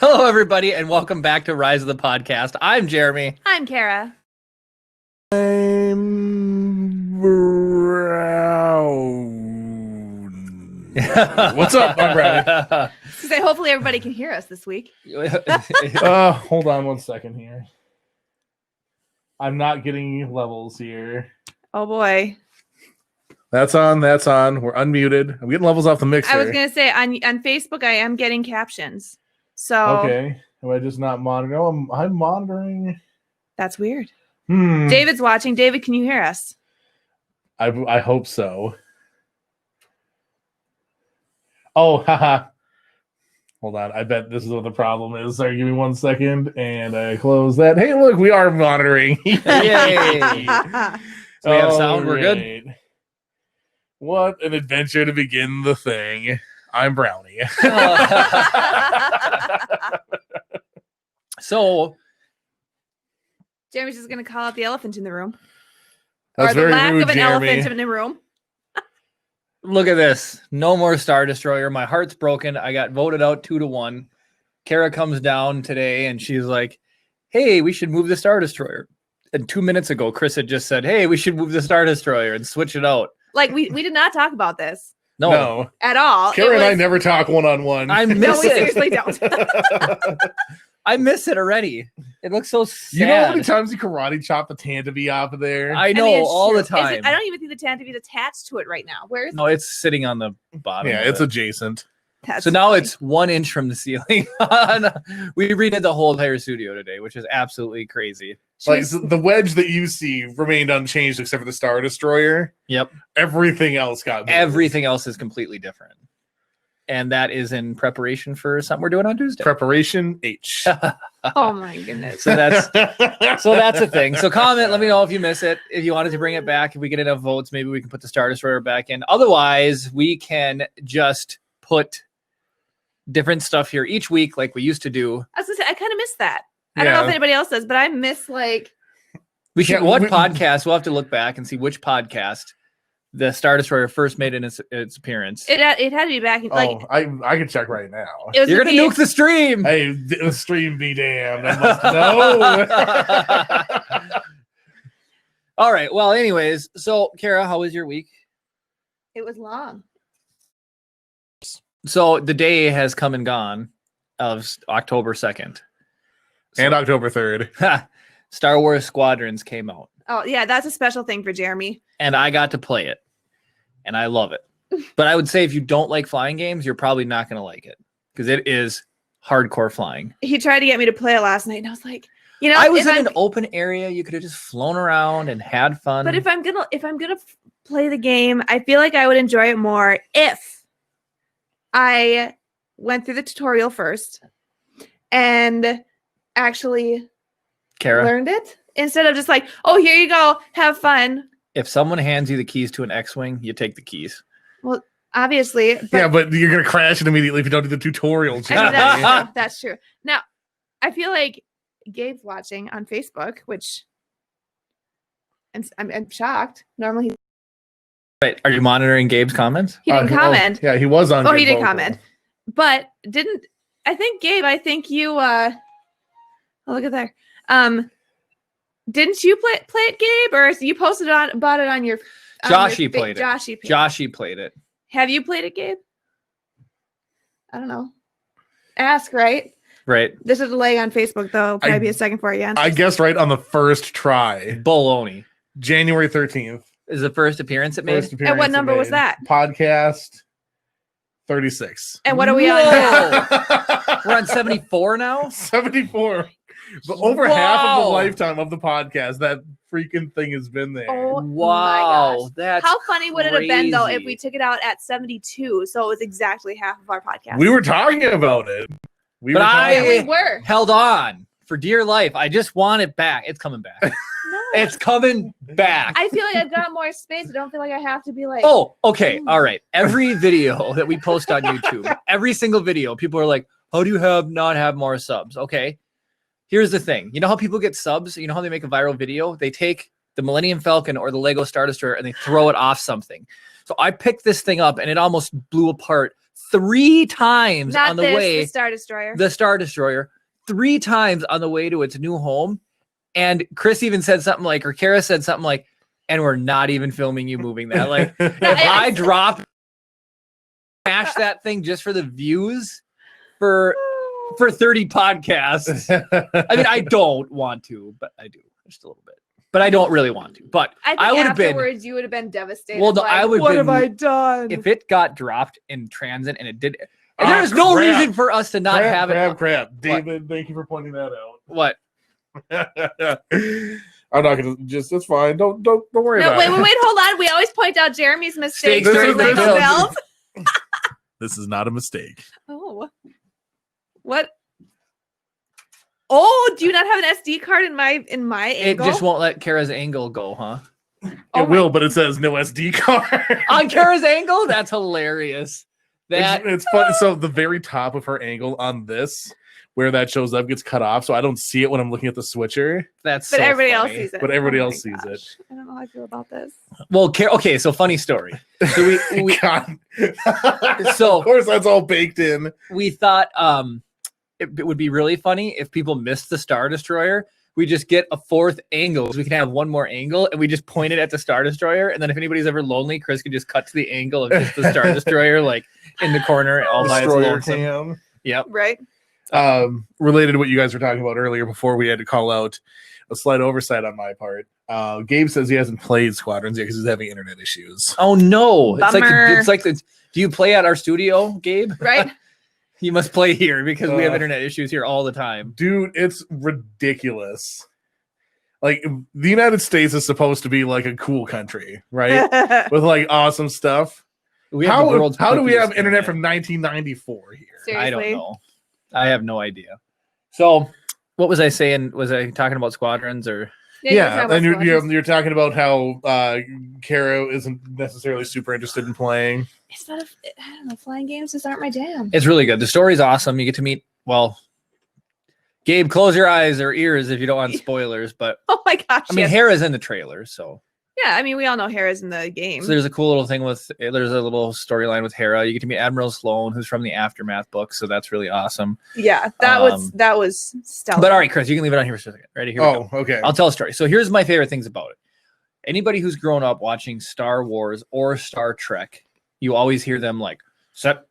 Hello, everybody, and welcome back to Rise of the Podcast. I'm Jeremy. I'm Kara. I'm brown. What's up? I'm Brad. So hopefully everybody can hear us this week. Hold on 1 second here. I'm not getting levels here. Oh boy. That's on. We're unmuted. I'm getting levels off the mixer. I was gonna say on Facebook I am getting captions. So Okay. Am I just not monitoring? Oh, I'm monitoring. that's weird. Hmm. David's watching. David, can you hear us? I hope so. Oh, haha. Hold on. I bet this is what the problem is. Sorry, give me 1 second. And I close that. Hey, look, we are monitoring. Yay! So we have sound. We're good. Alright. What an adventure to begin the thing. I'm Brownie. So, Jeremy's just gonna call out the elephant in the room. That's or the very lack rude, of an Jeremy. elephant in the room. look at this. No more Star Destroyer. My heart's broken. I got voted out 2-1. Kara comes down today, and she's like, hey, we should move the Star Destroyer. And 2 minutes ago, Chris had just said, hey, we should move the Star Destroyer and switch it out. Like we did not talk about this No. at all. Kara and I never talk one-on-one. I No, miss we it. seriously don't. I miss it already. It looks so sad. You know how many times you karate chop the Tantaby off of there? I know, I mean, it's all true. the time. I don't even think the Tantavy's attached to it right now. Where is No, it's sitting on the bottom. Yeah, of it's it. adjacent. That's So now funny. it's 1 inch from the ceiling. We redid the whole entire studio today, which is absolutely crazy. Like She's- the wedge that you see remained unchanged except for the Star Destroyer. Yep. Everything else got moved. Everything else is completely different. And that is in preparation for something we're doing on Tuesday. Preparation H. oh my goodness. So that's a thing. So comment, let me know if you miss it. If you wanted to bring it back, if we get enough votes, maybe we can put the Star Destroyer back in. Otherwise, we can just put different stuff here each week like we used to do. I was gonna say, I kind of miss that. I don't know if Yeah. anybody else does, but I miss like We should Yeah, what we- podcast? We'll have to look back and see which podcast the Star Destroyer first made in its appearance. it had to be back in, like Oh, I can check right now. it was You're the gonna nuke the stream. Hey, the stream be damned. I must know. All right. Well, anyways, so Kara, how was your week? It was long. So the day has come and gone of October 2nd. And October 3rd. Star Wars Squadrons came out, Oh yeah, that's a special thing for Jeremy. and I got to play it, and I love it. But I would say if you don't like flying games, you're probably not going to like it because it is hardcore flying. He tried to get me to play it last night, and I was like, you know, I was if in I'm- an open area. You could have just flown around and had fun. but if I'm gonna play the game, I feel like I would enjoy it more if I went through the tutorial first and actually Kara, learned it instead of just like, oh, here you go, have fun. if someone hands you the keys to an X-wing, you take the keys. Obviously, but Yeah, but you're going to crash it immediately if you don't do the tutorial. I mean, Jeremy. that's true. That's true. Now, I feel like Gabe's watching on Facebook, which I'm shocked. Normally, Right? Are you monitoring Gabe's comments? he didn't comment. Yeah, he was on. Oh, Good he did Vocal. comment, but didn't. I think Gabe. I think you. Oh, look at there. Didn't you play it, Gabe, or you posted about it on your? Joshy played it. Joshy. page. Joshy played it. Have you played it, Gabe? I don't know. Ask, right? Right? There's a delay on Facebook, though. Probably I- be a second for you. On I guessed right on the first try. Baloney January 13th. is the first appearance it made. First appearance what it number was made. that? Podcast 36. And what are we on now? Whoa! We're on 74 now. 74. But over half of the Whoa. lifetime of the podcast, that freaking thing has been there. Oh my Wow, gosh. that's How funny would it have been though if crazy. we took it out at 72? So it was exactly half of our podcast. We were talking about it. We But were talking Yeah, I- we were. held on for dear life. I just want it back. It's coming back. No. It's coming back. I feel like I've got more space. I don't feel like I have to be like. Oh, okay. All right. Every video that we post on YouTube, every single video, people are like, how do you not have more subs? Okay. Here's the thing. You know how people get subs? You know how they make a viral video? They take the Millennium Falcon or the Lego Star Destroyer and they throw it off something. So I picked this thing up and it almost blew apart 3 times Not on the this, way. the Star Destroyer. The Star Destroyer 3 times on the way to its new home. And Chris even said something like, or Kara said something like, and we're not even filming you moving that. Like, if I drop, smash that thing just for the views for 30 podcasts. I mean, I don't want to, but I do just a little bit. But I don't really want to. But I think I would have been. afterwards you would have been devastated. Well, no, like, I would what been- have I done? If it got dropped in transit and it did, and there's no crap. reason for us to not have it. Crap. David, thank you for pointing that out. What? I'm not gonna just. It's fine. Don't worry No, about wait, it. hold on. We always point out Jeremy's mistakes Steaks during during Lego the Bells. This is not a mistake. Oh, what? Oh, do you not have an SD card in my It angle? just won't let Kara's angle go, huh? Oh It will, but it says no SD card. On Kara's angle? That's hilarious. That It's fun. So the very top of her angle on this, where that shows up, gets cut off. So I don't see it when I'm looking at the switcher. that's But so everybody else funny. sees it. But everybody Oh else my sees it. gosh. I don't know how I feel about this. Well, okay, so funny story. So we God. So- of course that's all baked in. we thought it would be really funny if people missed the Star Destroyer. We just get a 4th angle. So we can have one more angle and we just point it at the Star Destroyer. And then if anybody's ever lonely, Chris can just cut to the angle of just the Star Destroyer, like in the corner, all by its Destroyer lonesome. cam. Yep. Right? Related to what you guys were talking about earlier before we had to call out a slight oversight on my part. Gabe says he hasn't played Squadrons yet because he's having internet issues. Oh no. Bummer. It's like the do you play at our studio, Gabe? Right? You must play here because we have internet issues here all the time. Dude, it's ridiculous. Like the United States is supposed to be like a cool country, right? With like awesome stuff. We have the world's How do we have poopiest internet from 1994 here? Seriously. I don't know. I have no idea. So, what was I saying? Was I talking about Squadrons or? Yeah, and you're talking about how Kara isn't necessarily super interested in playing. It's not I don't know. Flying games just aren't my jam. It's really good. The story's awesome. You get to meet. Well, Gabe, close your eyes or ears if you don't want spoilers. But Oh my gosh. I mean, yes. Hera's in the trailer, so. Yeah, I mean, we all know Hera's in the game. So there's a cool little thing there's a little storyline with Hera. You get to meet Admiral Sloan, who's from the Aftermath book, so that's really awesome. Yeah, that was stellar. But all right, Chris, you can leave it on here for a second. Ready? Here we go. Okay. I'll tell a story. So here's my favorite things about it. Anybody who's grown up watching Star Wars or Star Trek, you always hear them like set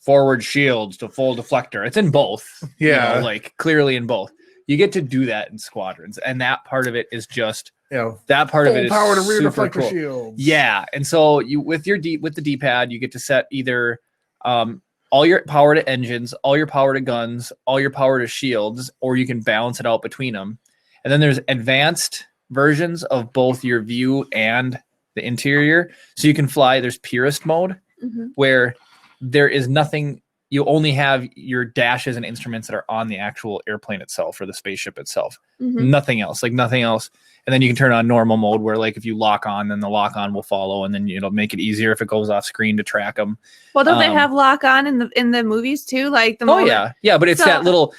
forward shields to full deflector. It's in both. Yeah. Like clearly in both. You get to do that in Squadrons, and that part of it is just that part of it is power to rear super deflector cool. shields. Yeah, and so you with the D-pad, you get to set either all your power to engines, all your power to guns, all your power to shields, or you can balance it out between them. And then there's advanced versions of both your view and the interior. So you can fly. There's purist mode Mhm. where there is nothing. You only have your dashes and instruments that are on the actual airplane itself or the spaceship itself. Mhm. Nothing else. And then you can turn on normal mode where like if you lock on, then the lock on will follow, and then it'll make it easier if it goes off screen to track them. Well, don't they Um, have lock on in the movies too? Like the Oh moment- yeah, but it's So- that little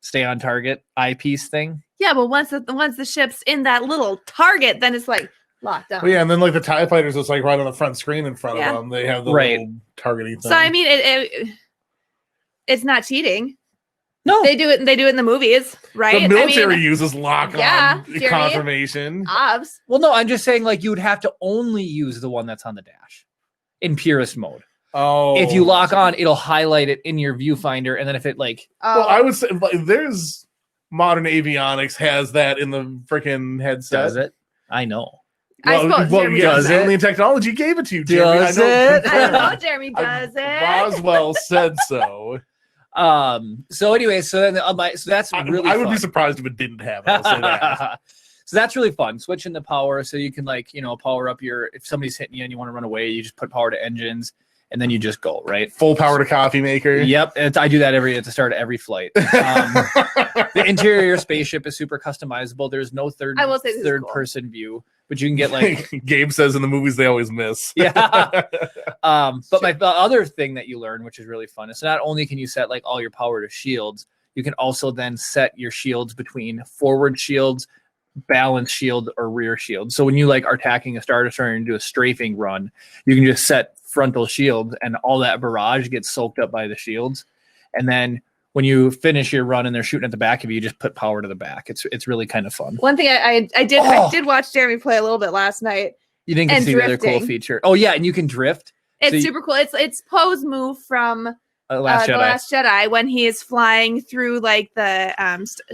stay on target eyepiece thing. yeah. But once the ship's in that little target, then it's like locked on. Well, yeah, and then like the TIE fighters, it's like right on the front screen in front Yeah. of them. They have the Right. little targeting thing. So I mean, it's not cheating. No, They do it. They do it in the movies, right? the military I mean, uses lock yeah, on Jeremy. confirmation. obs. well, no, I'm just saying like you would have to only use the one that's on the dash in purist mode. Oh, If you lock on, it'll highlight it in your viewfinder, and then if it like well, I would say like, there's modern avionics has that in the freaking headset. does it, I know. I suppose Jeremy yes, does it. alien technology gave it to you, Jeremy. Does I know, it? I know Jeremy does it. Roswell said so. So anyway, so then so that's really I would fun. be surprised if it didn't have it. I'll say that. So that's really fun. Switching the power, so you can power up if somebody's hitting you and you want to run away, you just put power to engines, and then you just go right. Full power to coffee maker. Yep, I do that at the start of every flight. The interior of your spaceship is super customizable. There's no I will say this is cool. person view, but you can get like Gabe says in the movies they always miss. yeah. But the other thing that you learn, which is really fun, is not only can you set like all your power to shields, you can also then set your shields between forward shields, balance shield, or rear shield. So when you like are attacking a Star Destroyer and do a strafing run, you can just set frontal shield, and all that barrage gets soaked up by the shields. And then when you finish your run and they're shooting at the back of you, you just put power to the back. It's really kind of fun. One thing I did watch Jeremy play a little bit last night. You didn't get to And see the other cool drifting. feature. Oh yeah, and you can drift. It's So you- super cool. It's Poe's move from Last The Jedi. Last Jedi when he is flying through like the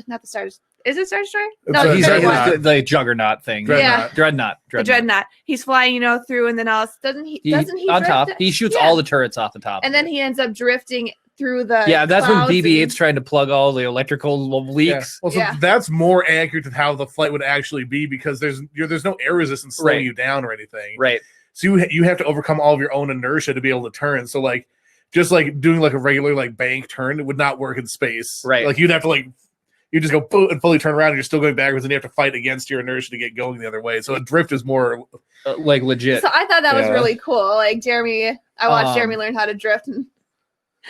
not the Star. Is it Star Destroyer? No, It's the He's third Dreadnought. one. the Juggernaut thing. Dreadnought. Dreadnought. The Dreadnought. He's flying, through, and then else doesn't he? Doesn't he on drift top? it? He shoots Yeah. all the turrets off the top. And of then it. he ends up drifting through the. Yeah, that's when clouds BB-8's and- trying to plug all the electrical Yeah. leaks. Well, so Yeah. that's more accurate to how the flight would actually be because there's no air resistance slowing Right. you down or anything. Right. So you have to overcome all of your own inertia to be able to turn. So like just like doing like a regular like bank turn, it would not work in space. Right. Like you'd have to you just go boom and fully turn around and you're still going backwards and you have to fight against your inertia to get going the other way. So a drift is more Like legit. So I thought that was Yeah. really cool. Like I watched Um, Jeremy learn how to drift, and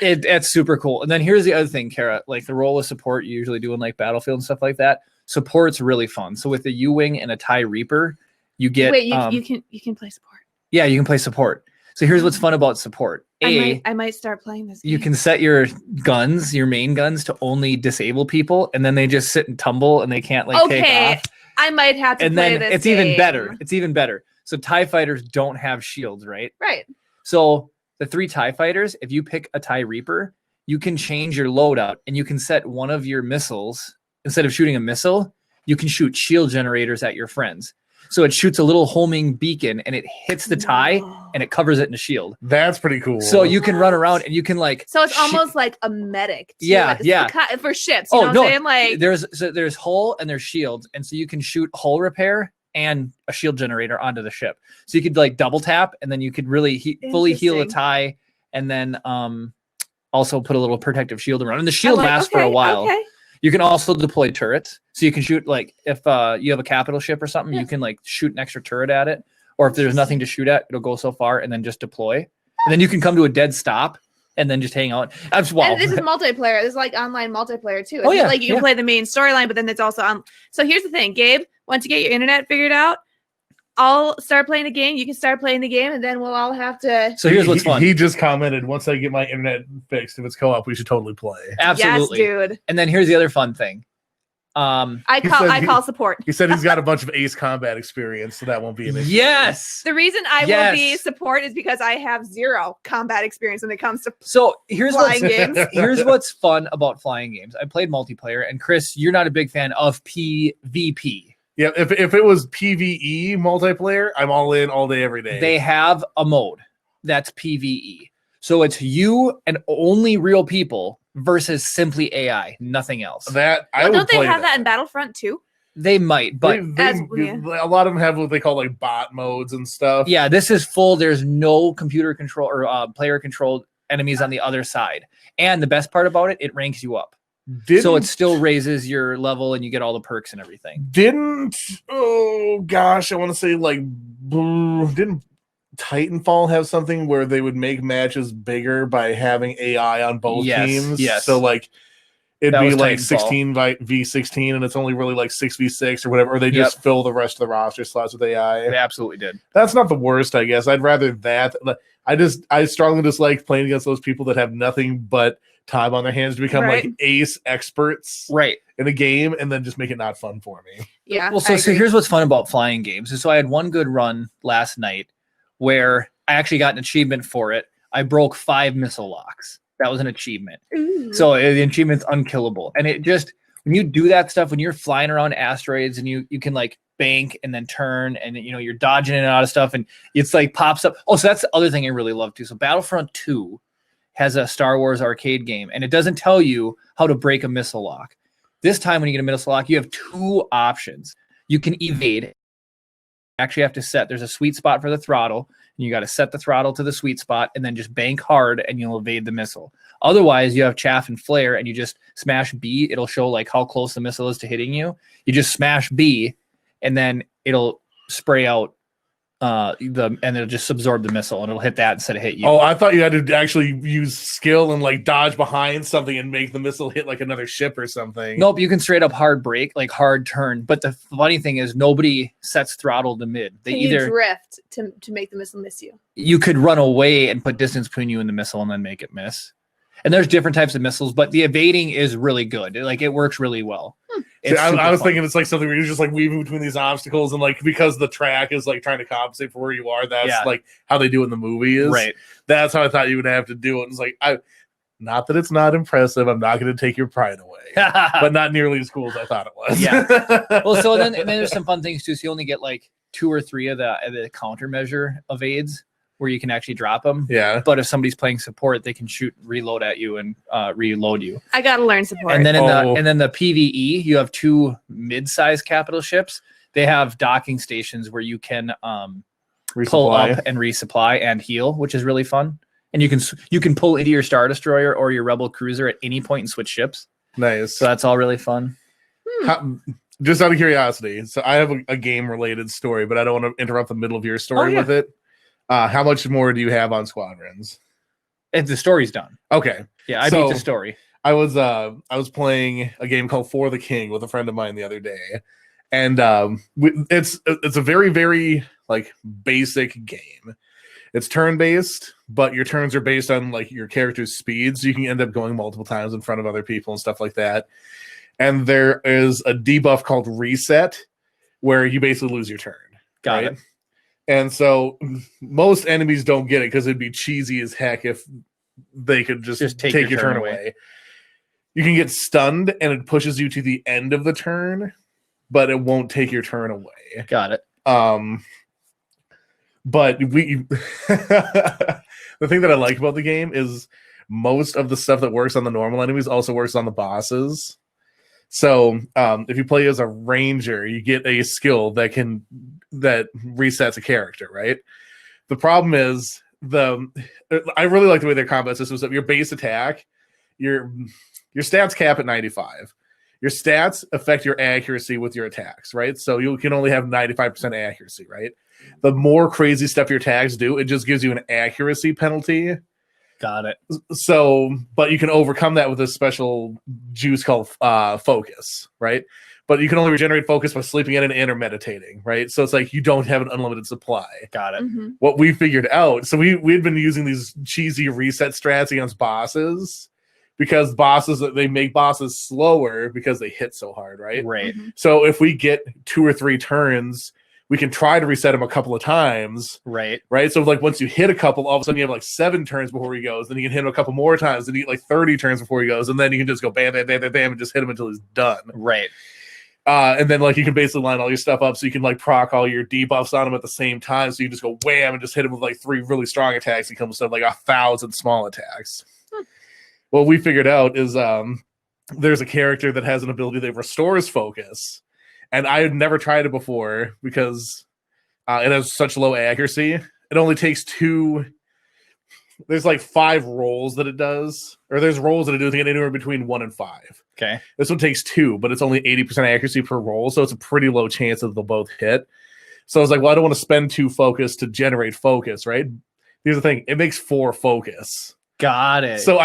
It's super cool. And then here's the other thing, Kara. Like the role of support you usually do in like Battlefield and stuff like that. Support's really fun. So with the U-wing and a TIE Reaper, you get wait, you can play support. yeah, you can play support. So here's what's fun about support. I might start playing this. You game. can set your guns, your main guns, to only disable people, and then they just sit and tumble and they can't take Okay, off. I might have to And play then this. it's even game. better. It's even better. So TIE fighters don't have shields, right? Right. So the 3 TIE fighters, if you pick a TIE Reaper, you can change your loadout and you can set one of your missiles, instead of shooting a missile, you can shoot shield generators at your friends. So it shoots a little homing beacon and it hits the TIE and it covers it in a shield. that's pretty cool. So you can run What? around and you can So it's almost like a medic. Too. Yeah, Like, it's yeah. for ships. You Oh, know no, what I'm saying? Like there's hull and there's shields, and so you can shoot hull repair and a shield generator onto the ship. So you could like double tap, and then you could really fully heal a Interesting. TIE, and then also put a little protective shield around. And the shield I'm like, lasts for a okay, while. Okay. You can also deploy turrets, so you can shoot like if you have a capital ship or something, Yeah. you can like shoot an extra turret at it, or if there's nothing to shoot at, it'll go so far and then just deploy, and then you can come to a dead stop and then just hang out. And this is multiplayer. This is like online multiplayer too. Oh, It's yeah, like you can yeah. play the main storyline, but then it's also on. So here's the thing, Gabe. Once you get your internet figured out, I'll start playing the game. You can start playing the game, and then we'll all have to. So here's what's fun. He just commented, once I get my internet fixed, if it's co-op, we should totally play. Absolutely. Yes, dude. And then here's the other fun thing. I He call said I he- call support. He said he's got a bunch of Ace Combat experience, so that won't be an issue. Yes. The reason I will be Yes. support is because I have 0 combat experience when it comes to So here's flying what's games. here's what's fun about flying games. I played multiplayer, and Chris, you're not a big fan of PvP. Yeah, if it was PvE multiplayer, I'm all in all day, every day. They have a mode that's PvE. So it's you and only real people versus simply AI, nothing else. that I Well, would don't they play have that in Battlefront too? They might, but a lot of them have what they call like bot modes and stuff. yeah, this is full. There's no computer control or player controlled enemies on the other side. And the best part about it, it ranks you up. So it still raises your level and you get all the perks and everything. didn't. Oh gosh, I want to say didn't Titanfall have something where they would make matches bigger by having AI on both Yes, teams? yes. So like it'd That be was like Titanfall. 16 by v16, and it's only really like 6v6 or whatever. Or they just fill the rest of the roster slots with AI. They absolutely did. That's not the worst, I guess. I'd rather that. I strongly dislike playing against those people that have nothing but time on their hands to become Right. like ace experts Right. in a game, and then just make it not fun for me. Yeah. Well, I so agree. here's what's fun about flying games. So I had one good run last night where I actually got an achievement for it. I broke 5 missile locks. That was an achievement. Ooh. So the achievement's unkillable. And it just, when you do that stuff, when you're flying around asteroids and you can like bank and then turn and you're dodging in and out of stuff and it's like pops up. Oh, so that's the other thing I really love too. So Battlefront 2 has a Star Wars arcade game and it doesn't tell you how to break a missile lock. This time when you get a missile lock, you have 2 options. You can evade. Actually have to set, there's a sweet spot for the throttle and you got to set the throttle to the sweet spot and then just bank hard and you'll evade the missile. Otherwise, you have chaff and flare and you just smash B. It'll show like how close the missile is to hitting you. You just smash B and then it'll spray out and it'll just absorb the missile and it'll hit that instead of hit you. Oh, I thought you had to actually use skill and like dodge behind something and make the missile hit like another ship or something. Nope, you can straight up hard brake, like hard turn. But the funny thing is, nobody sets throttle to mid. They Can either you drift to make the missile miss you? you could run away and put distance between you and the missile and then make it miss. And there's different types of missiles, but the evading is really good. Like it works really well. See, I was thinking it's like something where you're just like weaving between these obstacles and like because the track is like trying to compensate for where you are. That's like how they do it in the movie is. Right. That's how I thought you would have to do it. It's like not that it's not impressive. I'm not going to take your pride away, but not nearly as cool as I thought it was. Yeah. Well, so then there's some fun things too. So you only get like 2 or 3 of the countermeasure evades where you can actually drop them. Yeah. But if somebody's playing support, they can shoot, reload at you, and reload you. I gotta learn support. And then in the PVE, you have 2 mid-sized capital ships. They have docking stations where you can pull up and resupply and heal, which is really fun. And you can pull into your Star Destroyer or your Rebel cruiser at any point and switch ships. Nice. So that's all really fun. Just out of curiosity, so I have a game-related story, but I don't want to interrupt the middle of your story with it. How much more do you have on Squadrons? The story's done. Okay. Yeah, I beat the story. I was playing a game called For the King with a friend of mine the other day, and it's a very, very like basic game. It's turn-based, but your turns are based on like your character's speed, so you can end up going multiple times in front of other people and stuff like that. And there is a debuff called Reset, where you basically lose your turn. Got it. And so most enemies don't get it because it'd be cheesy as heck if they could just take your turn away. You can get stunned and it pushes you to the end of the turn, but it won't take your turn away. Got it. But the thing that I like about the game is most of the stuff that works on the normal enemies also works on the bosses. So if you play as a ranger, you get a skill that resets a character, right? The problem is I really like the way their combat system is that your base attack, your stats cap at 95. Your stats affect your accuracy with your attacks, right? So you can only have 95% accuracy, right? The more crazy stuff your attacks do, it just gives you an accuracy penalty. Got it. So, but you can overcome that with a special juice called focus, right? But you can only regenerate focus by sleeping in and or meditating, right? So it's like you don't have an unlimited supply. Got it. Mm-hmm. What we figured out, so we'd been using these cheesy reset strats against bosses because they make bosses slower because they hit so hard, right? Right. Mm-hmm. So if we get 2 or 3 turns, we can try to reset him a couple of times. Right. Right. So like once you hit a couple, all of a sudden you have like 7 turns before he goes. Then you can hit him a couple more times. Then you get like 30 turns before he goes. And then you can just go bam, bam, bam, bam, bam, and just hit him until he's done. Right. And then like you can basically line all your stuff up so you can like proc all your debuffs on him at the same time. So you just go wham and just hit him with like 3 really strong attacks. He comes with like 1,000 small attacks. What we figured out is there's a character that has an ability that restores focus. And I had never tried it before because it has such low accuracy. It only takes 2. There's like 5 rolls that it does, or there's rolls that it does anywhere between 1 and 5. Okay. This one takes 2, but it's only 80% accuracy per roll, so it's a pretty low chance that they'll both hit. So I was like, well, I don't want to spend 2 focus to generate focus, right? Here's the thing: it makes 4 focus. Got it. So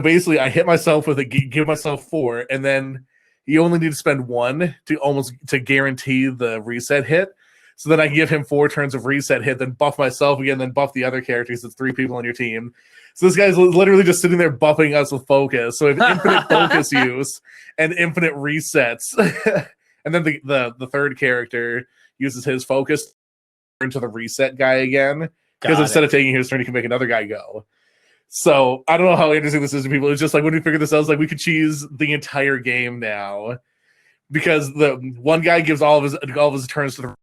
basically I hit myself with give myself 4, and then you only need to spend 1 to guarantee the reset hit. So then I can give him 4 turns of reset hit, then buff myself again, then buff the other characters. It's 3 people on your team. So this guy's literally just sitting there buffing us with focus. So we have infinite focus use and infinite resets. And then the third character uses his focus into the reset guy again. Because instead of taking his turn, he can make another guy go. So I don't know how interesting this is to people. It's just like when we figured this out, it's like we could cheese the entire game now. Because the one guy gives all of his turns to the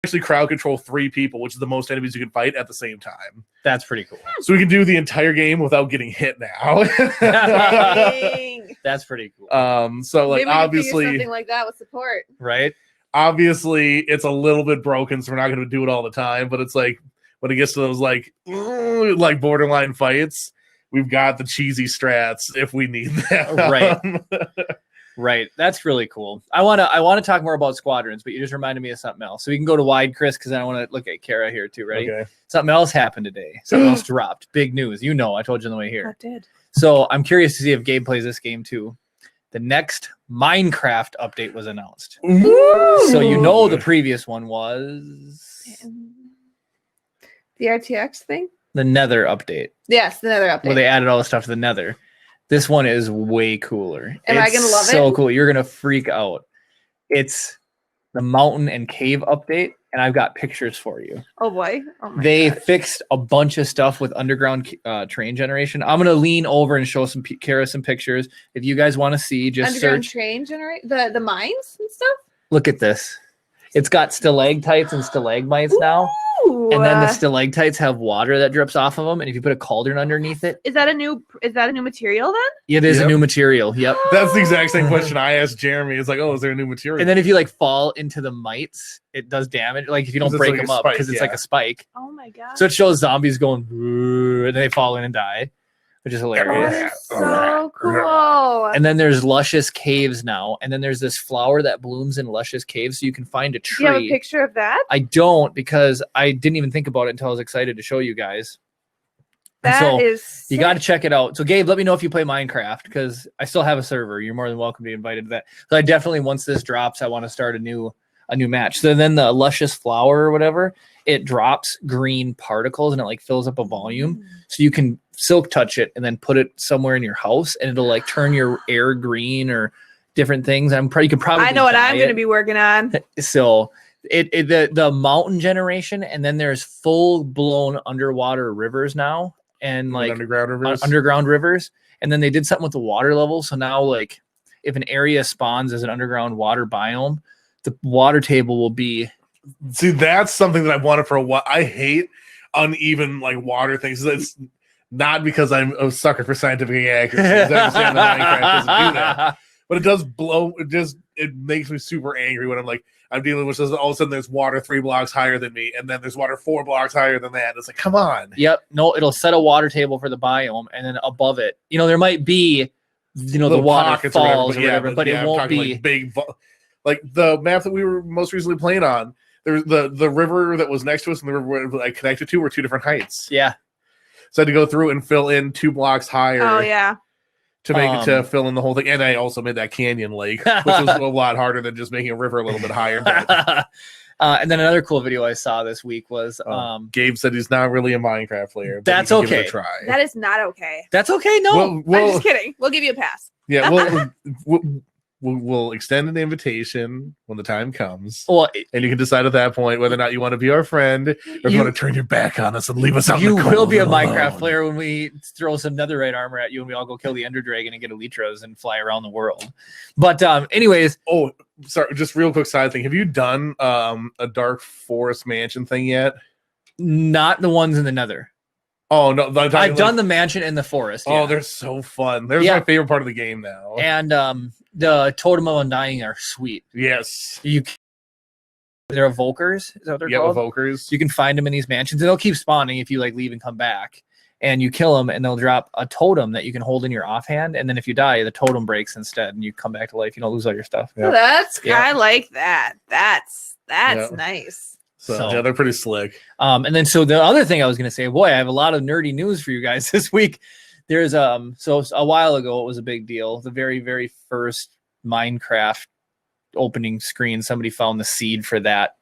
actually crowd control 3 people, which is the most enemies you can fight at the same time. That's pretty cool. So we can do the entire game without getting hit now. Dang. That's pretty cool. So like Maybe we can figure obviously something like that with support. Right? Obviously it's a little bit broken, so we're not going to do it all the time, but it's like when it gets to those like borderline fights, we've got the cheesy strats if we need them. Right. Right. That's really cool. I wanna talk more about squadrons, but you just reminded me of something else. So we can go to wide, Chris, because I want to look at Kara here too. Ready? Okay. Something else happened today. Something else dropped. Big news. You know, I told you on the way here. That did. So I'm curious to see if Gabe plays this game too. The next Minecraft update was announced. So you know the previous one was The RTX thing? the Nether update, Yes, another update. where they added all the stuff to the Nether. This one is way cooler. Am I It's gonna love so it? cool. You're gonna freak out. It's the mountain and cave update, and I've got pictures for you. Oh boy. Oh my They gosh. fixed a bunch of stuff with underground train generation. I'm gonna lean over and show Kara some pictures. If you guys want to see, just underground search. train generate the mines and stuff. Look at this. It's got stalactites and stalagmites now, Ooh, and then the stalactites have water that drips off of them. And if you put a cauldron underneath it, is that a new material then? it is a Yep. new material. Yep. That's the exact same question I asked Jeremy. It's like, oh, is there a new material? And then if you like fall into the mites, it does damage. Like if you don't 'Cause it's break like a them up spike, because it's like yeah. a spike. Oh my god. So it shows zombies going "Woo," and they fall in and die, which is that hilarious. is so cool. And then there's luscious caves now, and then there's this flower that blooms in luscious caves, so you can find a Do you have a tree. picture of that? I don't, because I didn't even think about it until I was excited to show you guys. And That is. so you got to check it out. So Gabe, let me know if you play Minecraft, because I still have a server. You're more than welcome to be invited to that. So I definitely, once this drops, I want to start a new match. So then the luscious flower or whatever, it drops green particles and it like fills up a volume. So you can silk touch it and then put it somewhere in your house, and it'll like turn your air green or different things. You could probably. I know what I'm dye going to it. be working on. So the mountain generation, and then there's full blown underwater rivers now, and like underground rivers. underground rivers. And then they did something with the water level. So now, like, if an area spawns as an underground water biome, the water table will be. See, that's something that I wanted for a while. I hate uneven like water things. It's not because I'm a sucker for scientific accuracy. I understand that Minecraft doesn't do that. But it does blow. It makes me super angry when I'm dealing with this. All of a sudden, there's water 3 blocks higher than me, and then there's water 4 blocks higher than that. It's like, come on. Yep. No, it'll set a water table for the biome, and then above it, there might be, the Little water pockets falls or yeah, whatever, but yeah, it won't I'm talking be. like big. Like the map that we were most recently playing on, there's the river that was next to us and the river I connected to were 2 different heights. Yeah. So I had to go through and fill in 2 blocks higher. Oh yeah. To make it to fill in the whole thing. And I also made that canyon lake, which was a lot harder than just making a river a little bit higher. But, And then another cool video I saw this week was Gabe said he's not really a Minecraft player. But That's he can give it okay. a try. That is not okay. that's okay. No, Well, I'm just kidding. We'll give you a pass. yeah, we'll extend an invitation when the time comes, well, and you can decide at that point whether or not you want to be our friend or if you You- want to turn your back on us and leave us out. in you the will cold be a and Minecraft alone. player when we throw some netherite armor at you and we all go kill the Ender Dragon and get elytras and fly around the world. But anyways, Oh, sorry, just real quick side thing. Have you done a Dark Forest mansion thing yet? not the ones in the Nether. Oh no, I've done the mansion in the forest. Oh, yeah. they're so fun. They're Yeah. my favorite part of the game now. And the Totem of Undying are sweet. Yes. They're evokers. Is that what they're Yeah, called? evokers. You can find them in these mansions, and they'll keep spawning if you like leave and come back. And you kill them, and they'll drop a totem that you can hold in your offhand. And then if you die, the totem breaks instead, and you come back to life. You don't lose all your stuff. Yeah. Yeah. I like that. That's Yeah. nice. So yeah, they're pretty slick. And then so the other thing I was going to say, boy, I have a lot of nerdy news for you guys this week. There's so a while ago it was a big deal. The very, very first Minecraft opening screen, somebody found the seed for that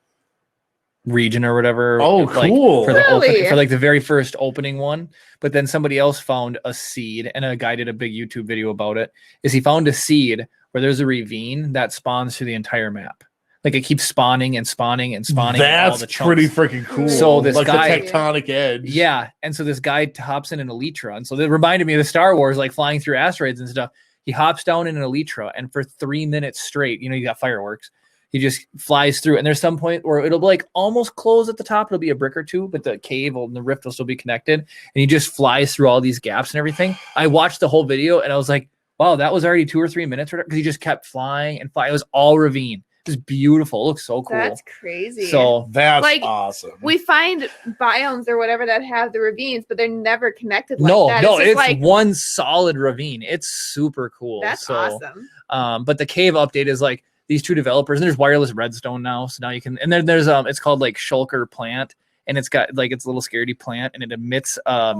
region or whatever. Oh, like, cool. For the Really? for like the very first opening one. But then somebody else found a seed, and a guy did a big YouTube video about it. Is he found a seed where there's a ravine that spawns through the entire map. Like it keeps spawning and spawning and spawning. in all That's the chunks. pretty freaking cool. So this like guy- the tectonic edge. Yeah, and so this guy hops in an Elytra, and so that reminded me of the Star Wars, like flying through asteroids and stuff. He hops down in an Elytra, and for 3 minutes straight, you got fireworks. He just flies through, and there's some point where it'll like almost close at the top. It'll be a brick or two, but the cave and the rift will still be connected, and he just flies through all these gaps and everything. I watched the whole video, and I was like, wow, that was already 2 or 3 minutes, because he just kept flying and flying. It was all ravine. It's beautiful. It looks so cool. That's crazy. So That's Like, awesome. we find biomes or whatever that have the ravines, but they're never connected like no, that. no, just it's like one solid ravine. It's super cool. that's so, awesome. But the cave update is like these two developers, and there's wireless redstone now. So now you can, and then there's it's called like Shulker plant, and it's got like it's a little scaredy plant, and it emits a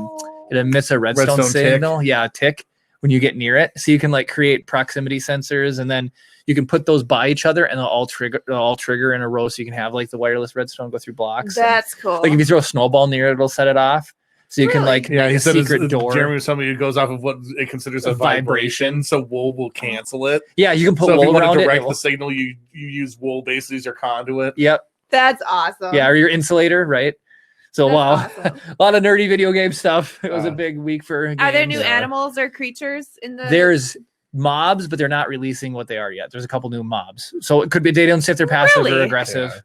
redstone Redstone signal. Yeah, a tick when you get near it. So you can like create proximity sensors, and then you can put those by each other, and they'll all trigger in a row. So you can have like the wireless redstone go through blocks. That's cool. Like if you throw a snowball near it, it'll set it off. So you can Really? like Yeah, make he a said secret door. Jeremy was telling me it goes off of what it considers a vibration, so wool will cancel it. Yeah, you can put So if you wool want around to it. direct and the signal, you use wool basically as your conduit. Yep. That's awesome. Yeah, or your insulator, right? So That's wow, awesome. a lot of nerdy video game stuff. It was a big week for games. Are there new Yeah. animals or creatures in the? There's mobs, but they're not releasing what they are yet. There's a couple new mobs, so it could be they don't say if they're passive or Really? aggressive.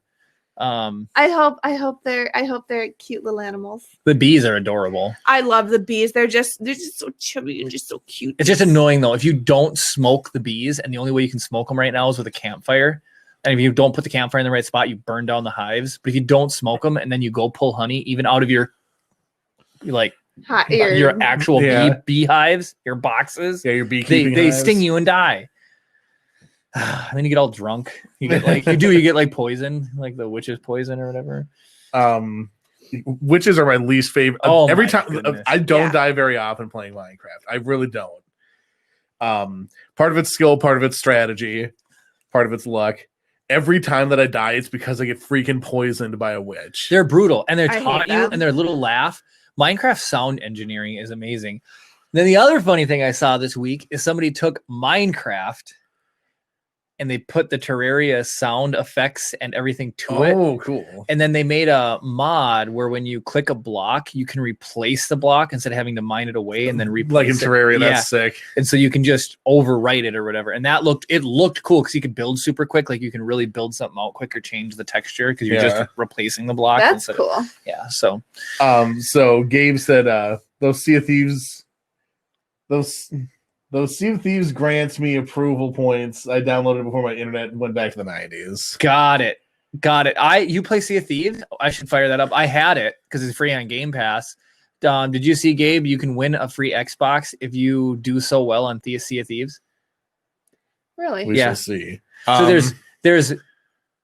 I hope they're cute little animals. The bees are adorable. I love the bees. They're just so chubby and just so cute. It's just annoying though if you don't smoke the bees, and the only way you can smoke them right now is with a campfire. And if you don't put the campfire in the right spot, you burn down the hives. But if you don't smoke them and then you go pull honey, even out of your like Hot your actual Yeah. beehives, your boxes, Yeah, your beekeeping. they hives. sting you and die. And then you get all drunk. You get like you get like poison, like the witch's poison or whatever. Witches are my least favorite. Oh Every my time goodness. I don't Yeah. die very often playing Minecraft. I really don't. Part of it's skill, part of it's strategy, part of it's luck. Every time that I die, it's because I get freaking poisoned by a witch. They're brutal and they're I hate taunt you them. and their little laugh. Minecraft sound engineering is amazing. Then the other funny thing I saw this week is somebody took Minecraft and they put the Terraria sound effects and everything to it. Oh, cool. And then they made a mod where when you click a block, you can replace the block instead of having to mine it away and then replace Like in it. Terraria, Yeah. that's sick. And so you can just overwrite it or whatever. And that looked cool because you could build super quick. Like you can really build something out quick or change the texture because you're Yeah. just replacing the block. That's instead cool. of, yeah. So So Gabe said those Sea of Thieves those Sea of Thieves grants me approval points. I downloaded before my internet went back to the 90s. got it. You play Sea of Thieves? I should fire that up. I had it because it's free on Game Pass. Did you see, Gabe? You can win a free Xbox if you do so well on Sea of Thieves. Really? We Yeah. shall see. So there's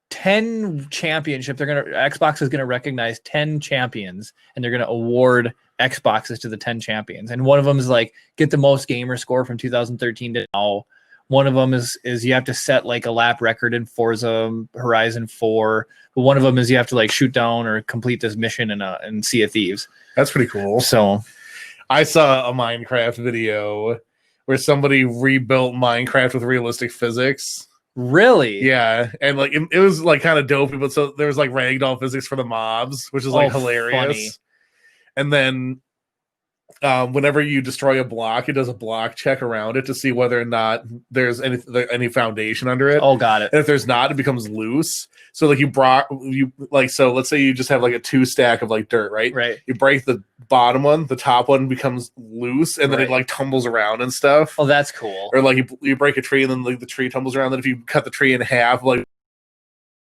10 championships. Xbox is gonna recognize 10 champions and they're gonna award Xboxes to the 10 champions. And one of them is like get the most gamer score from 2013 to now. One of them is you have to set like a lap record in Forza Horizon 4. But one of them is you have to like shoot down or complete this mission in Sea of Thieves. That's pretty cool. So I saw a Minecraft video where somebody rebuilt Minecraft with realistic physics. really, Yeah, and like it was like kind of dopey, but so there was like ragdoll physics for the mobs, which is like Oh, hilarious. funny. And then whenever you destroy a block, it does a block check around it to see whether or not there's any foundation under it. Oh, got it. And if there's not, it becomes loose. So like so let's say you just have like a 2 stack of like dirt, right? Right. You break the bottom one, the top one becomes loose, and then it Right. like tumbles around and stuff. Oh, that's cool. Or like you break a tree and then like the tree tumbles around. Then if you cut the tree in half, like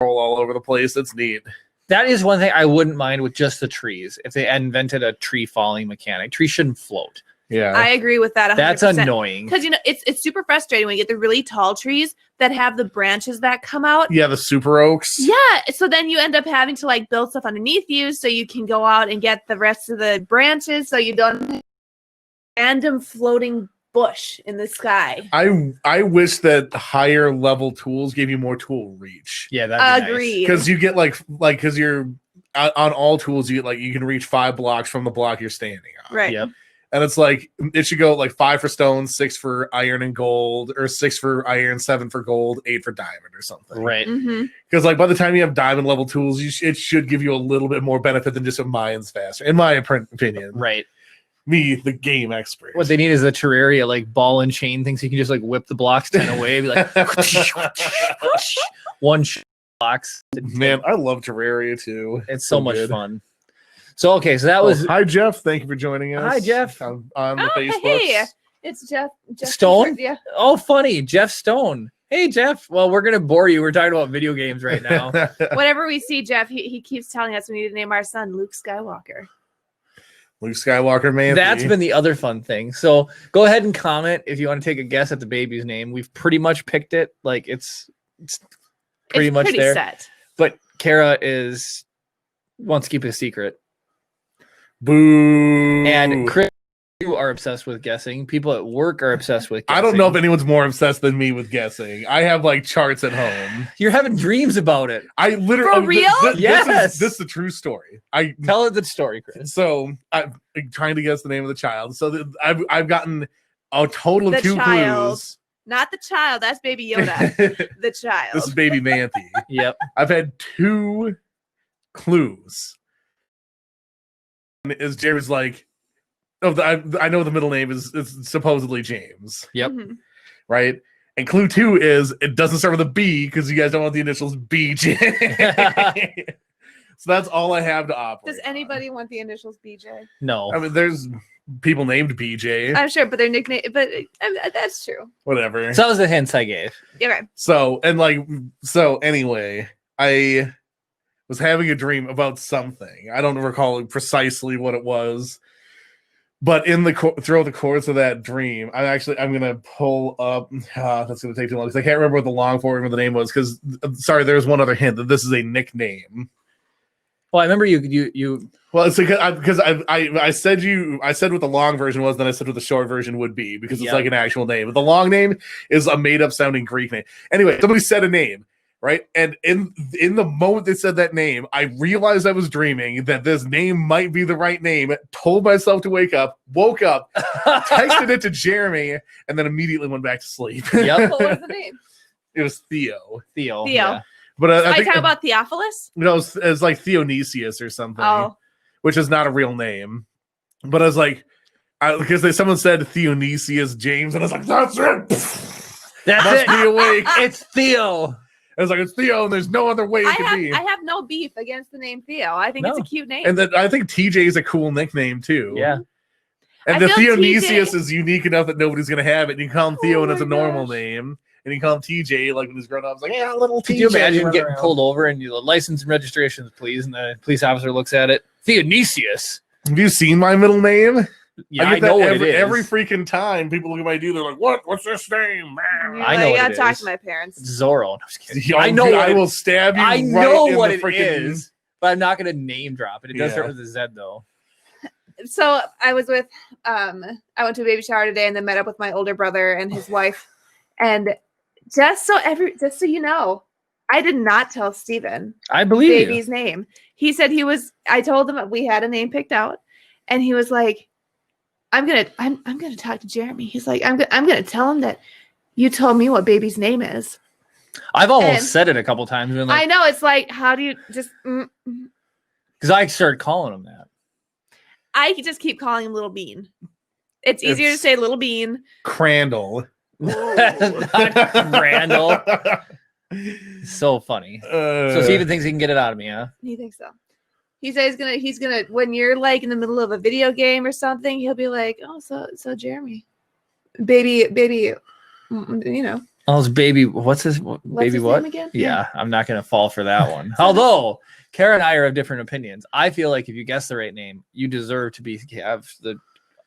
roll all over the place. That's neat. That is one thing I wouldn't mind with just the trees. If they had invented a tree falling mechanic, trees shouldn't float. Yeah. I agree with that. 100%. That's annoying. Because it's super frustrating when you get the really tall trees that have the branches that come out. Yeah, the super oaks. Yeah, so then you end up having to like build stuff underneath you so you can go out and get the rest of the branches so you don't have random floating bush in the sky. I wish that higher level tools gave you more tool reach. Yeah, that'd be Agreed. Because you get like because you're on all tools, you get like you can reach 5 blocks from the block you're standing on. Right. Nice. Yep. And it's like it should go like 5 for stone, 6 for iron and gold, or 6 for iron, 7 for gold, 8 for diamond, or something. Right. Mm-hmm. Because like by the time you have diamond level tools, it should give you a little bit more benefit than just a mine's faster, in my opinion. Right. Me, the game expert. What they need is a Terraria like ball and chain thing, so you can just like whip the blocks 10 away, be like one blocks. Man, I love Terraria too. It's so much good. fun. So okay, so that was Hi Jeff, thank you for joining us. Hi, Jeff. on the Oh, Facebook. hey, it's Jeff Stone? Yeah. oh funny, Jeff Stone. Hey, Jeff. Well, we're gonna bore you. We're talking about video games right now. Whenever we see Jeff, he keeps telling us we need to name our son Luke Skywalker. Luke Skywalker, man. That's been the other fun thing. So go ahead and comment if you want to take a guess at the baby's name. We've pretty much picked it. Like it's pretty much there. Set. But Kara wants to keep it a secret. Boo. And Chris, you are obsessed with guessing. People at work are obsessed with guessing. I don't know if anyone's more obsessed than me with guessing. I have like charts at home. You're having dreams about it. I literally For real? Yes. This is a true story. Tell it the story, Chris. So I'm trying to guess the name of the child. So I've gotten a total of The 2 child. clues. Not the child. That's Baby Yoda. The child. This is baby Manthe. Yep. I've had 2 clues. Is Jeremy's like, I know the middle name is supposedly James, Yep. Mhm. right? And clue 2 is it doesn't start with a B because you guys don't want the initials BJ. So that's all I have to operate. Does anybody want the initials BJ? No. I mean, there's people named BJ. I'm sure, but their nickname. But that's true. Whatever. So that was the hints I gave. Okay. So anyway, I was having a dream about something. I don't recall precisely what it was, but in the throughout the course of that dream, I'm gonna pull up. That's gonna take too long because I can't remember what the long form of the name was. Because sorry, there's one other hint that this is a nickname. Well, I remember you. Well, it's because I said what the long version was, then I said what the short version would be because it's Yep. like an actual name. But the long name is a made up sounding Greek name. Anyway, somebody said a name, right? And in the moment they said that name, I realized I was dreaming that this name might be the right name. Told myself to wake up, woke up, texted it to Jeremy, and then immediately went back to sleep. Yep. What was the name? It was Theo, Theo. Theo. Yeah. but I Are you think talking about Theophilus? it's like Theonesius or something. Oh, Which is not a real name. But I was like, because someone said Theonesius James, and I was like, that's it. That's Must it. be awake. It's Theo. I was like, it's Theo, and there's no other way it I could be. have no beef against the name Theo. I think it's a No. cute name. And then I think TJ is a cool nickname too. Yeah. And I the feel Theonesius TJ is unique enough that nobody's gonna have it. And you call him Theo, Oh and it's my a normal gosh. name. And you call him TJ, like when he's grown up. It's like, yeah, little TJ. Could you imagine running getting around. pulled over and you license and registrations, please? And the police officer looks at it. Theonesius. Have you seen my middle name? Yeah, I, get that know what it is. every freaking time. People look at my ID, they're like, "What? What's this name?" You're I like, know what gotta it talk is. to my parents. Zorro. No, I'm just kidding. I know what I it- will stab you. I right know in what the it freaking- is, but I'm not going to name drop it. It does start Yeah. with a Z, though. So I was with I went to a baby shower today and then met up with my older brother and his wife. And just so you know, I did not tell Steven I believe you. baby's name. He said I told him we had a name picked out, and he was like, I'm gonna talk to Jeremy. He's like, I'm gonna tell him that you told me what baby's name is. I've almost and- said it a couple times. Been I like, know, it's like, how do you just because I started calling him that. I just keep calling him Little Bean. It's easier to It's- say Little Bean. Crandall. Not Randall. So funny. So Steven thinks he can get it out of me, huh? He thinks so. He says he's gonna when you're like in the middle of a video game or something, he'll be like, oh, so Jeremy, baby, you know, Oh, it's baby. What's his baby? his What? name again? Yeah, I'm not gonna fall for that one. Although Kara and I are of different opinions. I feel like if you guess the right name, you deserve to have the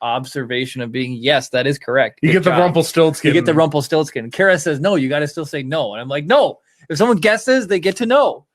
observation of being yes, that is correct. You Good get the job. Rumpelstiltskin. You get the Rumpelstiltskin. Kara says no. You got to still say no, and I'm like no. If someone guesses, they get to know.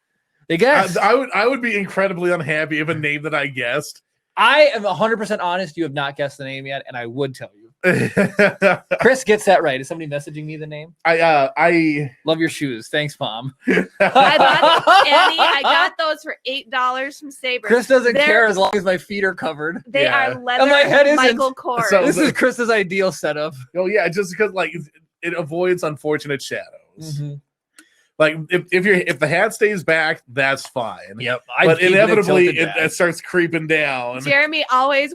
They guess. I would be incredibly unhappy if a name that I guessed. I am 100% honest. You have not guessed the name yet, and I would tell you. I Chris gets that right. Is somebody messaging me the name? I Love your shoes. Thanks, Mom. I bought Annie. I got those for $8 from Sabre. Chris doesn't They're- care as long as my feet are covered. They Yeah. are leather. And my head isn't. Michael Kors. So- This is Chris's ideal setup. oh yeah, just because like it avoids unfortunate shadows. Mm-hmm. Like if the hat stays back, that's fine. Yep. But inevitably tilted it back. starts creeping down. Jeremy always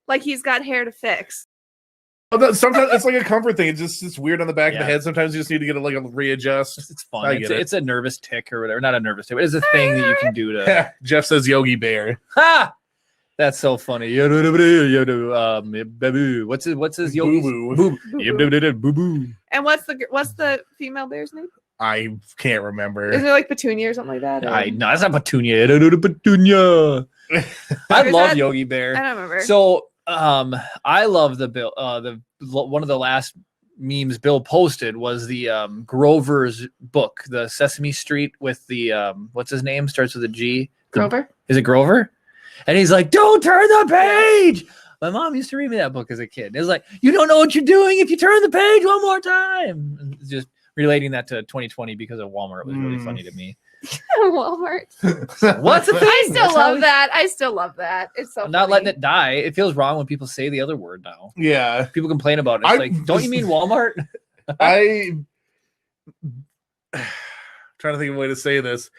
like he's got hair to fix. Sometimes it's like a comfort thing. It's weird on the back of Yeah. the head. Sometimes you just need to get a readjust. It's fun. I It's, get it. it's a nervous tick or whatever. Not a nervous tick, but it's a thing that you can do to. Jeff says Yogi Bear. Ha! That's so funny. What's his yogi? Boo-boo. Boo boo. And what's the female bear's name? I can't Isn't remember. it like Petunia or something like that? No, that's not Petunia. Petunia. I Is love that- Yogi I Bear. don't remember. So I love the Bill. One of the last memes Bill posted was the Grover's book, the Sesame Street with the what's his name? Starts with a G. Grover? Is it Grover? And he's like, "Don't turn the page." My mom used to read me that book as a kid. It was like, "You don't know what you're doing if you turn the page one more time." And it's just relating that to 2020 because of Walmart was really funny to me. Walmart. What's the thing? I still That's how love we- that. I still love that. It's so I'm not funny. letting it die. It feels wrong when people say the other word now. Yeah. People complain about it. It's I- like, don't you mean Walmart? I trying to think of a way to say this.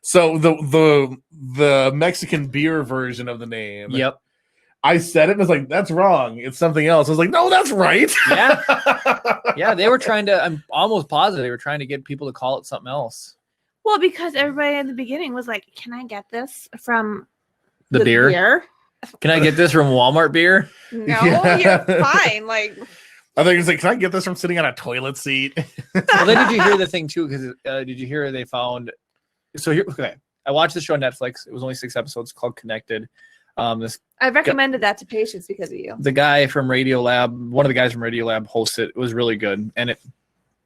So the Mexican beer version of the name. Yep. I said it and was like, that's wrong. It's something else. I was like, no, that's right. Yeah. Yeah, they were trying to. I'm almost positive they were trying to get people to call it something else. Well, because everybody in the beginning was like, "Can I get this from The beer. Can I get this from Walmart beer? No, Yeah. you're fine. Like, I think it's like, can I get this from sitting on a toilet seat? Well, then did you hear the thing too? Because did you hear they found? So here, okay. I watched the show on Netflix. It was only 6 episodes called Connected. I've recommended that to patients because of you. The guy from Radiolab, one of the guys from Radiolab hosts it. It was really good. And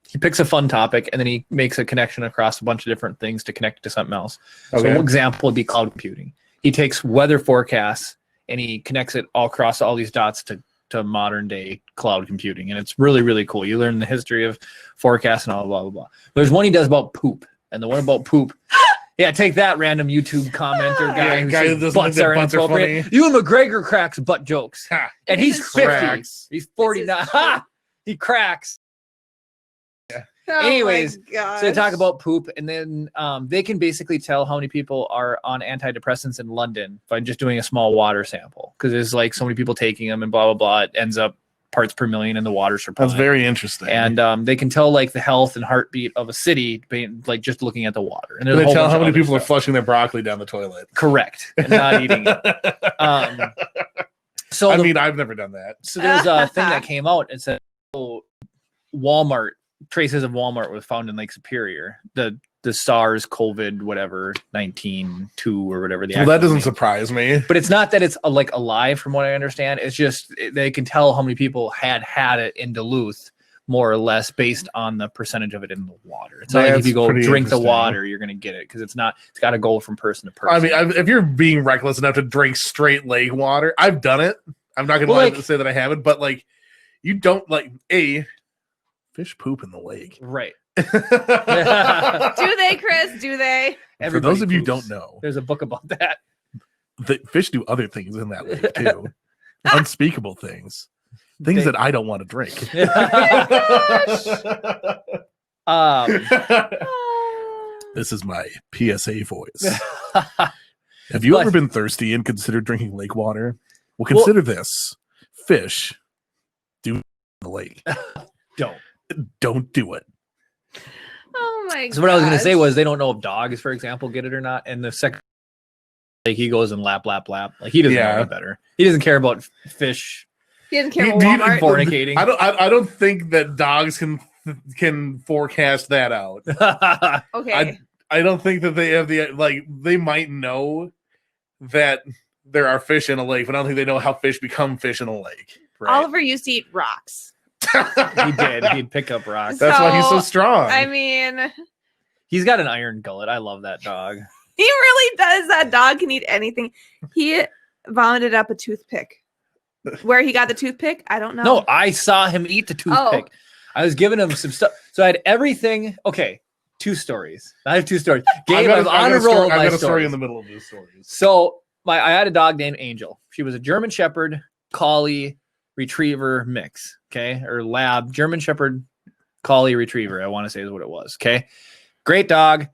he picks a fun topic and then he makes a connection across a bunch of different things to connect it to something else. So Okay. one example would be cloud computing. He takes weather forecasts and he connects it all across all these dots to modern day cloud computing. And it's really, really cool. You learn the history of forecasts and all blah, blah, blah. There's one he does about poop. And the one about poop. Yeah, take that random YouTube commenter guy Yeah, who guy says who doesn't butts think that are butts are inappropriate. funny. Ewan McGregor cracks butt jokes. Ha. And he's This is 50. cracks. He's 49. Ha! He cracks. Oh Anyways, my gosh. So they talk about poop, and then they can basically tell how many people are on antidepressants in London by just doing a small water sample. Because there's like so many people taking them, and blah blah blah. It ends up parts per million in the water supply. That's very interesting. And they can tell like the health and heartbeat of a city, like just looking at the water. And there's Can a they whole tell bunch how of many other people are stuff. flushing their broccoli down the toilet? Correct, and not eating it. So I the- mean, I've never done that. So there's a thing that came out. It said Walmart, traces of Walmart was found in Lake Superior. The SARS COVID whatever 19-2 or whatever the Well, that actual doesn't name. surprise me. But it's not that it's like alive from what I understand. It's just they can tell how many people had it in Duluth more or less based on the percentage of it in the water. It's not like if That's you go pretty drink the interesting. water, you're going to get it because it's got to go from person to person. I mean, if you're being reckless enough to drink straight lake water, I've done it. I'm not gonna Well, lie like- to say that I haven't, but like, you don't like fish poop in the lake. right. Do they, Chris? Do they? For Everybody those of you who poops. don't know, There's a book about that. the fish do other things in that lake too. Unspeakable things. Things They- that I don't want to drink. This is my PSA voice. Have you But- ever been thirsty and considered drinking lake water? Well, consider this. Fish do in the lake. Don't. Don't do it. Oh my god. So what I was going to say was they don't know if dogs, for example, get it or not. And the second, like he goes and lap. Like he doesn't know Yeah. any better. He doesn't care about fish He didn't care Do about you- Walmart. fornicating. I don't think that dogs can forecast that out. Okay. I don't think that they have the they might know that there are fish in a lake, but I don't think they know how fish become fish in a lake. Right. Oliver used to eat rocks. He did. He'd pick up rocks. That's why he's so So, strong. I mean, He's got an iron gullet. I love that dog. he really does. That dog can eat anything. He vomited up a toothpick. Where he got the toothpick, I don't know. No, I saw him eat the toothpick. Oh. I was giving him some stuff. So I had everything. Okay, 2 stories. I have 2 stories. I've Gabe, got I'm a- on I've a got a roll story- of I've my got a story stories. in the middle of these stories. So I had a dog named Angel. She was a German Shepherd, Collie, Retriever mix. Okay, or lab, German Shepherd, Collie, Retriever. I want to say is what it was. Okay, great dog.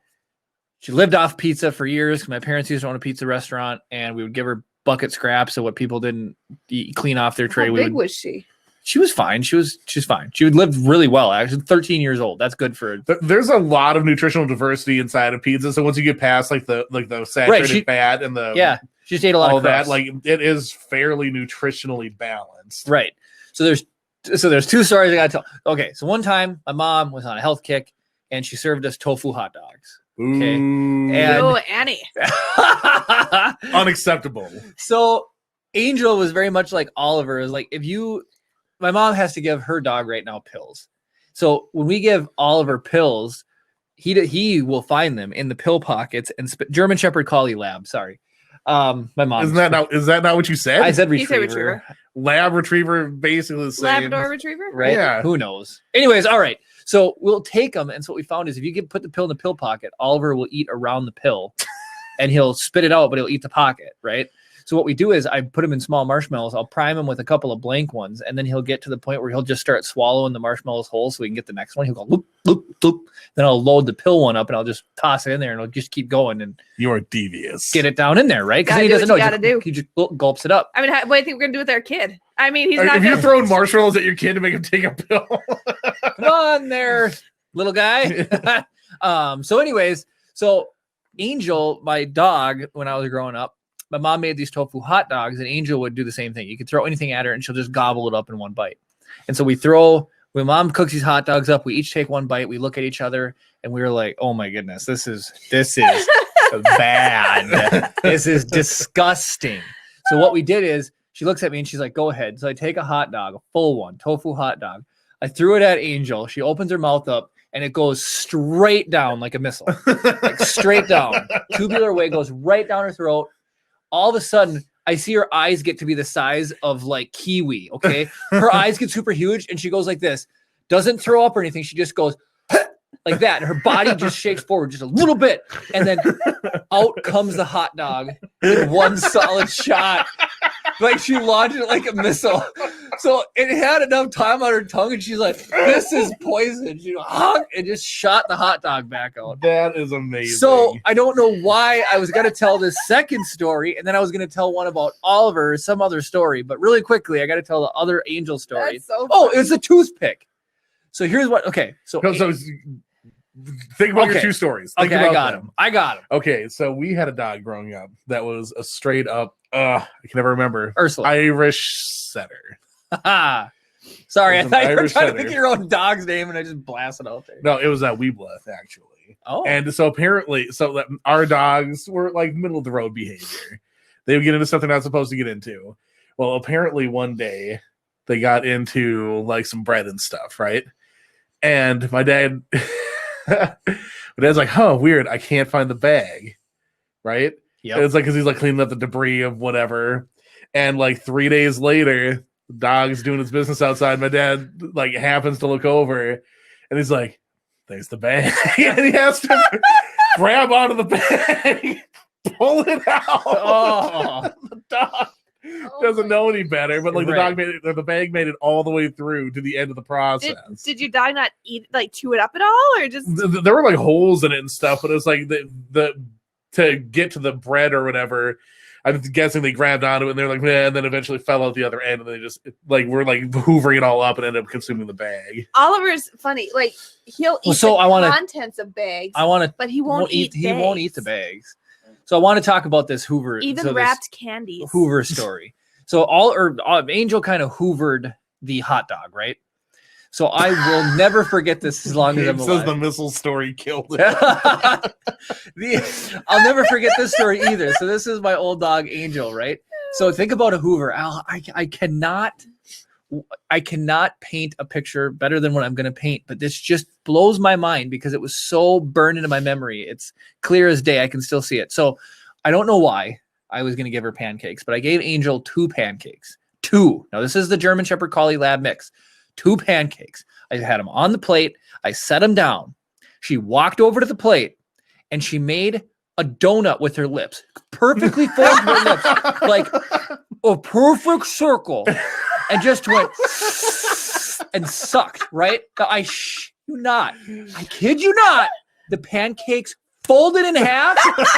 She lived off pizza for years. My parents used to own a pizza restaurant, and we would give her bucket scraps of what people didn't eat, clean off their tray. How We big would. was she? She was fine. She's fine. She would live really well. Actually, 13 years old. That's good for. There's a lot of nutritional diversity inside of pizza. So once you get past like the saturated she- fat and the Yeah, She just ate a lot all of that. crust. Like it is fairly nutritionally balanced. Right. So there's two stories I gotta tell. Okay, so one time my mom was on a health kick and she served us tofu hot dogs. Okay. Ooh, And- Oh, Annie. unacceptable. So Angel was very much like Oliver. Is like my mom has to give her dog right now pills. So when we give Oliver pills, he will find them in the pill pockets and German Shepherd Collie Lab. Sorry, my mom. Is that not what you said? I said You said retriever. retriever. Lab retriever, basically the same. Labrador retriever? Right? Yeah. Who knows? Anyways, all right. So we'll take them, and so what we found is if you put the pill in the pill pocket, Oliver will eat around the pill, and he'll spit it out, but he'll eat the pocket, right? So what we do is I put him in small marshmallows. I'll prime him with a couple of blank ones, and then he'll get to the point where he'll just start swallowing the marshmallows whole, so we can get the next one. He'll go loop loop loop. Then I'll load the pill one up, and I'll just toss it in there, and it'll just keep going and You are devious. get it down in there, right? Because Gotta he do doesn't what know. you gotta do. He just gulps it up. I mean, what do you think we're gonna do with our kid? I mean, he's not If you're gonna. throwing marshmallows at your kid to make him take a pill, Come on there, little guy. So anyways, so Angel, my dog, when I was growing up, my mom made these tofu hot dogs, and Angel would do the same thing. You could throw anything at her, and she'll just gobble it up in one bite. And so when mom cooks these hot dogs up, we each take one bite. We look at each other, and we were like, "Oh my goodness, this is bad. This is disgusting." So what we did is she looks at me and she's like, "Go ahead." So I take a hot dog, a full one, tofu hot dog. I threw it at Angel. She opens her mouth up, and it goes straight down like a missile, like straight down. Tubular way goes right down her throat. All of a sudden, I see her eyes get to be the size of like kiwi. Okay, her eyes get super huge, and she goes like this. Doesn't throw up or anything. She just goes like that, and her body just shakes forward just a little bit, and then out comes the hot dog in one solid shot. Like she launched it like a missile. So it had enough time on her tongue, and she's like, "This is poison." She honk, and just shot the hot dog back out. that is amazing. So I don't know why I was going to tell this second story, and then I was going to tell one about Oliver or some other story. But really quickly, I got to tell the other Angel story. That's so Oh, funny. it's a toothpick. So here's what. Okay, so think about your Okay. two stories. Think okay, I about got them. him. I got him. Okay, so we had a dog growing up that was a straight up, I can never remember, Ursula. Irish setter. Sorry, I It was an thought you were Irish trying to setter. think of your own dog's name, and I just blasted out there. No, it was that Weebluff actually. Oh, And so apparently, that our dogs were like middle of the road behavior. They would get into stuff they're not supposed to get into. Well, apparently one day they got into like some bread and stuff, right? And my dad's like, "Oh, weird! I can't find the bag." Right? yep. And it's like because he's like cleaning up the debris of whatever. And like 3 days later, the dog's doing its business outside. My dad like happens to look over, and he's like, "There's the bag," and he has to grab onto the bag, pull it out. Oh. The dog Oh doesn't my- know any better, but like the Right. dog made it, the bag made it all the way through to the end of the process. Did your dog not chew it up at all, or just? There were like holes in it and stuff, but it was like the to get to the bread or whatever. I'm guessing they grabbed onto it and they're like, "Meh," and then eventually fell out the other end, and they just like were like hoovering it all up and ended up consuming the bag. Oliver's funny. Like he'll eat so the I wanna- contents of bags, I want to. but he won't eat. He won't eat the bags. So I want to talk about this Hoover. Even so this wrapped candies. Hoover story. So Angel kind of hoovered the hot dog, right? So I will never forget this as long as I'm It says the alive. missile story killed it. I'll never forget this story either. So this is my old dog Angel, right? So think about a Hoover. I cannot paint a picture better than what I'm going to paint, but this just blows my mind because it was so burned into my memory. It's clear as day. I can still see it. So I don't know why I was going to give her pancakes, but I gave Angel 2 pancakes. 2. Now this is the German Shepherd Collie Lab mix. 2 pancakes. I had them on the plate. I set them down. She walked over to the plate and she made a donut with her lips, perfectly formed her lips, like a perfect circle, and just went and sucked, right? Now, I kid you not, the pancakes folded in half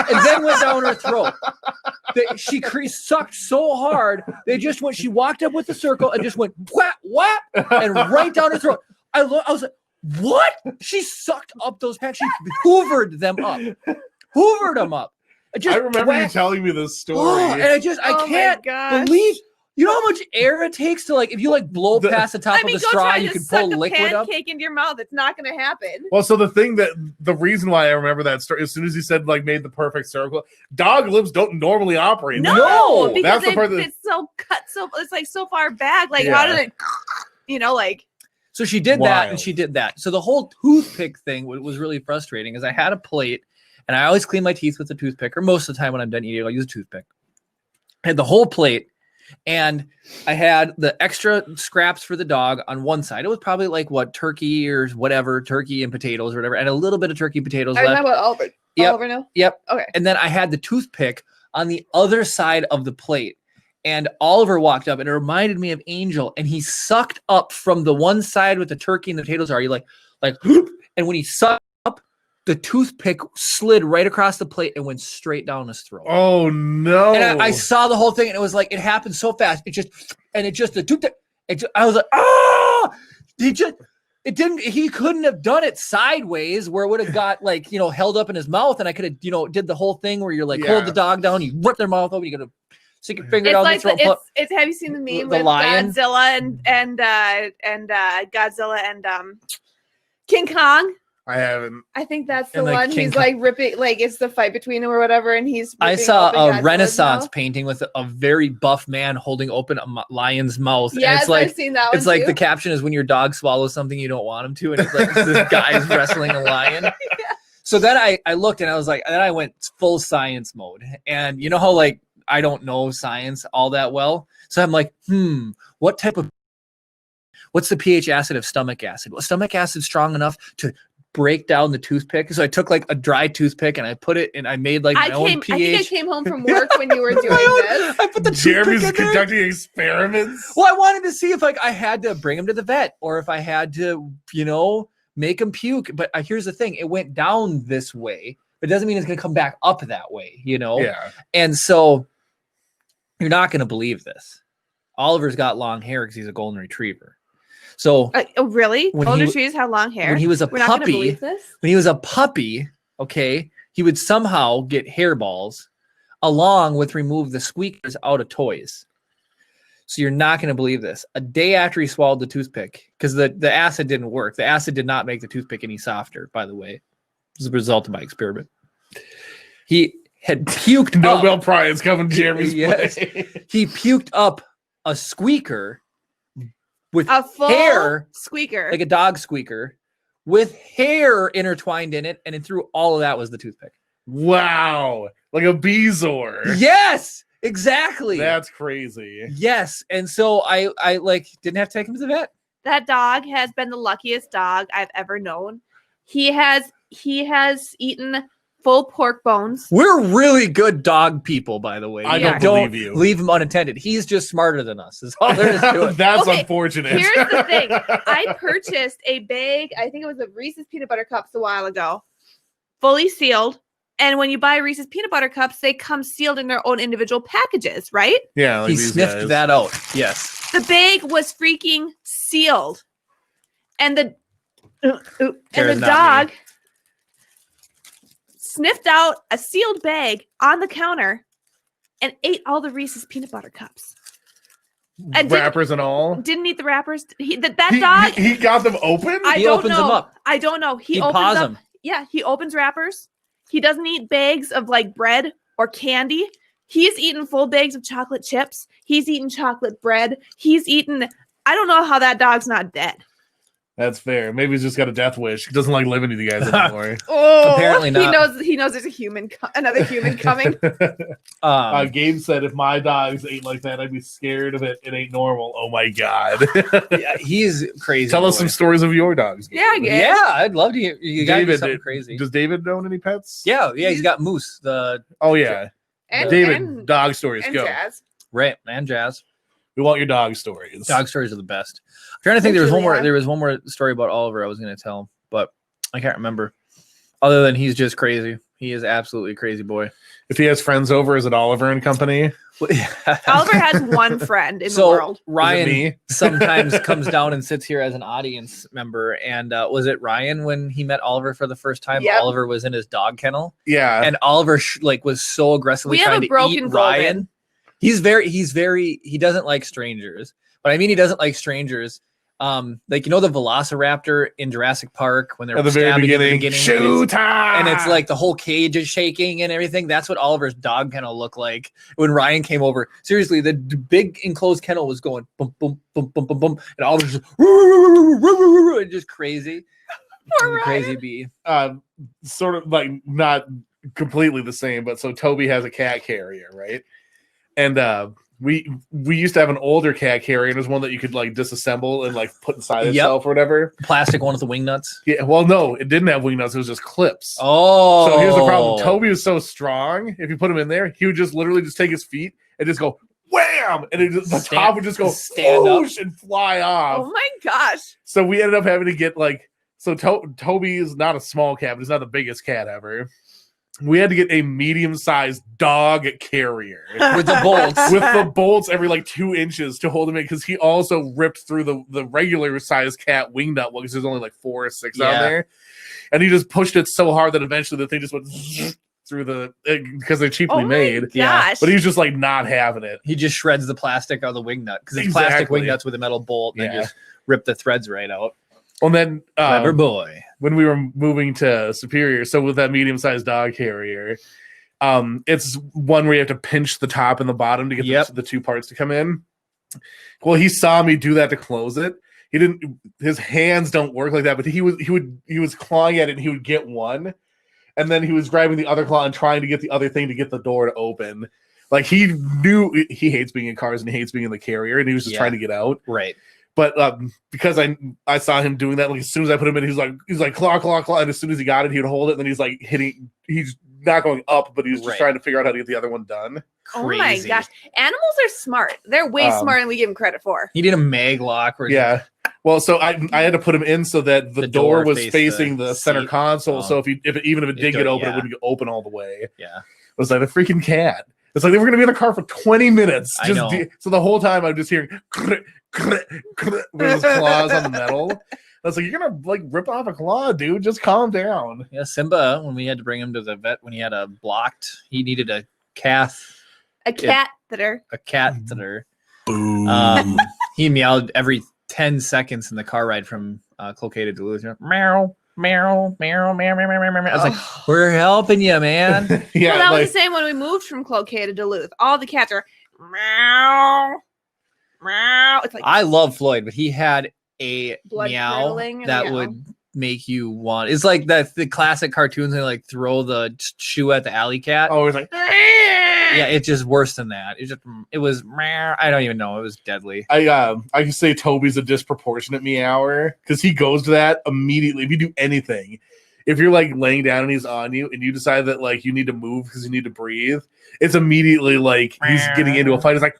and then went down her throat. She sucked so hard, she walked up with the circle and just went, what? And right down her throat. I was like, what? She sucked up those pancakes. She hoovered them up. Just I remember you whack. telling me this story. Oh, and I Oh my can't gosh. believe. You know how much air it takes to if you blow The- past the top I mean, of the go straw, try you to can suck pull a liquid up. pancake into your mouth. It's not going to happen. Well, so the reason why I remember that story, as soon as he said made the perfect circle, dog lips don't normally operate. No, No, because that's the part that it's so cut, so it's so far back. Like, how did it? So she did that and Wild. she did that. So the whole toothpick thing was really frustrating. Is I had a plate and I always clean my teeth with a toothpick, or most of the time when I'm done eating, I'll use a toothpick. I had the whole plate. And I had the extra scraps for the dog on one side. It was probably turkey or whatever, turkey and potatoes or whatever, and a little bit of turkey potatoes I left. remember Oliver. Yep. Oliver now? Yep. Okay. And then I had the toothpick on the other side of the plate. And Oliver walked up and it reminded me of Angel. And he sucked up from the one side with the turkey and the potatoes are. You like, and when he sucked up, the toothpick slid right across the plate and went straight down his throat. Oh no! And I saw the whole thing, and it was it happened so fast. The toothpick. I was like, oh! He couldn't have done it sideways where it would have got held up in his mouth, and I could have did the whole thing where you're hold the dog down, you rip their mouth open, you gotta stick your finger down their throat. It's have you seen the meme The with lion? Godzilla and Godzilla and King Kong? I haven't. I think that's the And, one. King He's Kong. ripping, it's the fight between them or whatever, and he's. I ripping saw open a Godzilla's Renaissance mouth. painting with a very buff man holding open a lion's mouth. Yes, and I've seen that one. it's like too. the caption is when your dog swallows something you don't want him to, and it's this guy's wrestling a lion. So then I looked and I was then I went full science mode. And you know how I don't know science all that well. So I'm what's the pH acid of stomach acid? Well, stomach acid strong enough to break down the toothpick. So I took a dry toothpick and I put it and I made my own pH. I think I came home from work when you were doing this. I put the Jeremy's toothpick in there. conducting experiments. Well, I wanted to see if I had to bring him to the vet or if I had to, make him puke. But here's the thing: it went down this way, but it doesn't mean it's going to come back up that way, Yeah. And so you're not going to believe this. Oliver's got long hair because he's a golden retriever. So Oh, really? When Golden he- retrievers have long hair. when he was a We're not going to puppy, believe this. okay, he would somehow get hairballs along with remove the squeakers out of toys. So you're not going to believe this. A day after he swallowed the toothpick, because the acid didn't work. The acid did not make the toothpick any softer, by the way. As a result of my experiment. He had puked Nobel up. Prize coming Jeremy's Yes. way. He puked up a squeaker with A full hair, squeaker. like a dog squeaker, with hair intertwined in it, and then through all of that was the toothpick. Wow. Like a Beezor. Yes, exactly. That's crazy. Yes, and so I didn't have to take him to the vet. That dog has been the luckiest dog I've ever known. He has eaten full pork bones. We're really good dog people, by the way. I don't believe you. Leave him unattended. He's just smarter than us. Is all there is to it. That's Okay, unfortunate. here's the thing. I purchased a bag, I think it was of Reese's peanut butter cups a while ago, fully sealed. And when you buy Reese's peanut butter cups, they come sealed in their own individual packages, right? Yeah, like He these sniffed guys. that out. Yes. The bag was freaking sealed. And the Kara's not dog sniffed out a sealed bag on the counter and ate all the Reese's peanut butter cups. And Wrappers and all. didn't eat the wrappers. That dog. He got them open? I He don't opens know. them up. I don't know. He He opens paws up. them. Yeah, he opens wrappers. He doesn't eat bags of bread or candy. He's eaten full bags of chocolate chips. He's eaten chocolate bread. He's eaten. I don't know how that dog's not dead. That's fair. Maybe he's just got a death wish. He doesn't like living with you guys anymore. Oh, Apparently not. He knows there's another human coming. Gabe said if my dogs ate like that, I'd be scared of it. It ain't normal. Oh my god. Yeah, he's crazy. Tell us boy. some stories of your dogs. Gabe. Yeah, Gabe. Yeah, I'd love to hear. You got David, something crazy. Does David own any pets? Yeah, he's got Moose, the Oh yeah. And David, and, dog stories. and Go. Jazz. right and Jazz. We want your dog stories. Dog stories are the best. I'm trying to think. They There was truly are. There was one more story about Oliver I was going to tell, but I can't remember. Other than he's just crazy. He is absolutely a crazy boy. If he has friends over, is it Oliver and company? Oliver has one friend in the So world. Ryan me? sometimes comes down and sits here as an audience member. And was it Ryan when he met Oliver for the first time? Yep. Oliver was in his dog kennel, Yeah. and Oliver was so aggressively We have trying a to broken eat golden. Ryan. He doesn't like strangers. But I mean, he doesn't like strangers. Like, you know, the Velociraptor in Jurassic Park when they're At the very stabbing at the beginning, beginning, shoot! and it's like the whole cage is shaking and everything. That's what Oliver's dog kennel looked like when Ryan came over. Seriously, the big enclosed kennel was going boom, boom, boom, boom, boom, boom, and Oliver's just, just crazy. Poor Crazy bee. Sort of like not completely the same, but so Toby has a cat carrier, right? And we used to have an older cat carrier, and it was one that you could like disassemble and like put inside itself or whatever. Plastic one with the wing nuts. Yeah, well, no, it didn't have wing nuts; it was just clips. Oh, So here's the problem: Toby was so strong. If you put him in there, he would just literally just take his feet and just go wham, and the top would just go stand up whoosh and fly off. Oh my gosh. So we ended up having to get like Toby is not a small cat, but he's not the biggest cat ever. We had to get a medium-sized dog carrier with the bolts. with the bolts every like 2 inches to hold him in, because he also ripped through the regular sized cat wing nut because there's only like 4 or 6 on there, and he just pushed it so hard that eventually the thing just went through because they're cheaply Oh my made. gosh. But he's just like not having it. He just shreds the plastic out of the wing nut because it's Exactly. plastic wing nuts with a metal bolt, and then just rip the threads right out. Well, then Clever boy. when we were moving to Superior, so with that medium-sized dog carrier, it's one where you have to pinch the top and the bottom to get the 2 parts to come in. Well, he saw me do that to close it. He didn't. His hands don't work like that, but he was clawing at it, and he would get one, and then he was grabbing the other claw and trying to get the other thing to get the door to open. Like, he knew he hates being in cars and he hates being in the carrier, and he was just trying to get out. Right. But because I saw him doing that, like as soon as I put him in, he's like claw, and as soon as he got it, he would hold it, and then he's like hitting. He's not going up, but he's just trying to figure out how to get the other one done. Oh my gosh. Animals are smart. They're way smarter than we give them credit for. He did a mag lock. Yeah. Well, so I had to put him in so that the door was facing the center seat. console. So if it did get open, it wouldn't get open all the way. Yeah. It was like a freaking cat. It's like they were going to be in the car for 20 minutes. So the whole time I'm just hearing with his claws on the metal. I was like, you're going to like rip off a claw, dude. Just calm down. Yeah, Simba, when we had to bring him to the vet when he had a blocked, he needed a catheter. A catheter. A catheter. Boom. He meowed every 10 seconds in the car ride from Cloquet to Duluth. Meow, meow, meow, meow, meow, meow, meow. I was like, we're helping you, man. Well, that was the same when we moved from Cloquet to Duluth. All the cats are meow, meow. It's like, I love Floyd, but he had a meow curdling that meow. would make you want. It's like the classic cartoons. They like throw the shoe at the alley cat. Oh, it's like, yeah, it's just worse than that. It was I don't even know. It was deadly. I can say Toby's a disproportionate meower because he goes to that immediately. If you do anything, if you're like laying down and he's on you and you decide that like you need to move because you need to breathe, it's immediately like he's getting into a fight. It's like,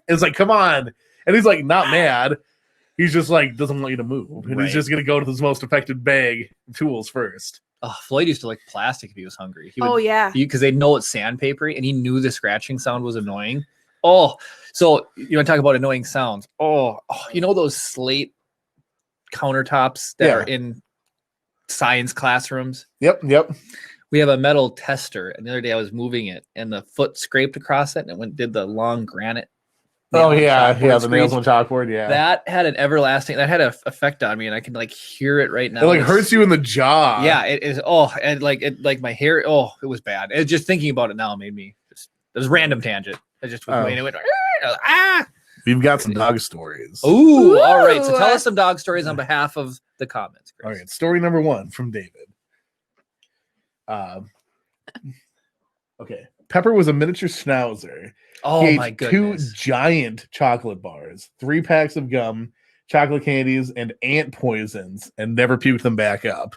it's like, come on. And he's like not mad. He's just like doesn't want you to move. And he's just gonna go to his most affected bag of tools first. Oh, Floyd used to like plastic if he was hungry. He would, oh yeah, because they know it's sandpapery, and he knew the scratching sound was annoying. Oh, so you want to talk about annoying sounds? Oh, you know those slate countertops that are in science classrooms? Yep. We have a metal tester, and the other day I was moving it, and the foot scraped across it, and it did the long granite. Oh yeah, the nails on chalkboard. Yeah, that had an effect on me, and I can like hear it right now. It like hurts you in the jaw. Yeah, it is. Oh, and like my hair. Oh, it was bad. It just thinking about it now made me just. It was a random tangent. I just was it went. We've got some dog stories. Ooh, all right. So tell us some dog stories on behalf of the comments, Chris. All right, story number 1 from David. Okay, Pepper was a miniature schnauzer. Oh he my ate goodness! 2 giant chocolate bars, 3 packs of gum, chocolate candies, and ant poisons, and never puked them back up.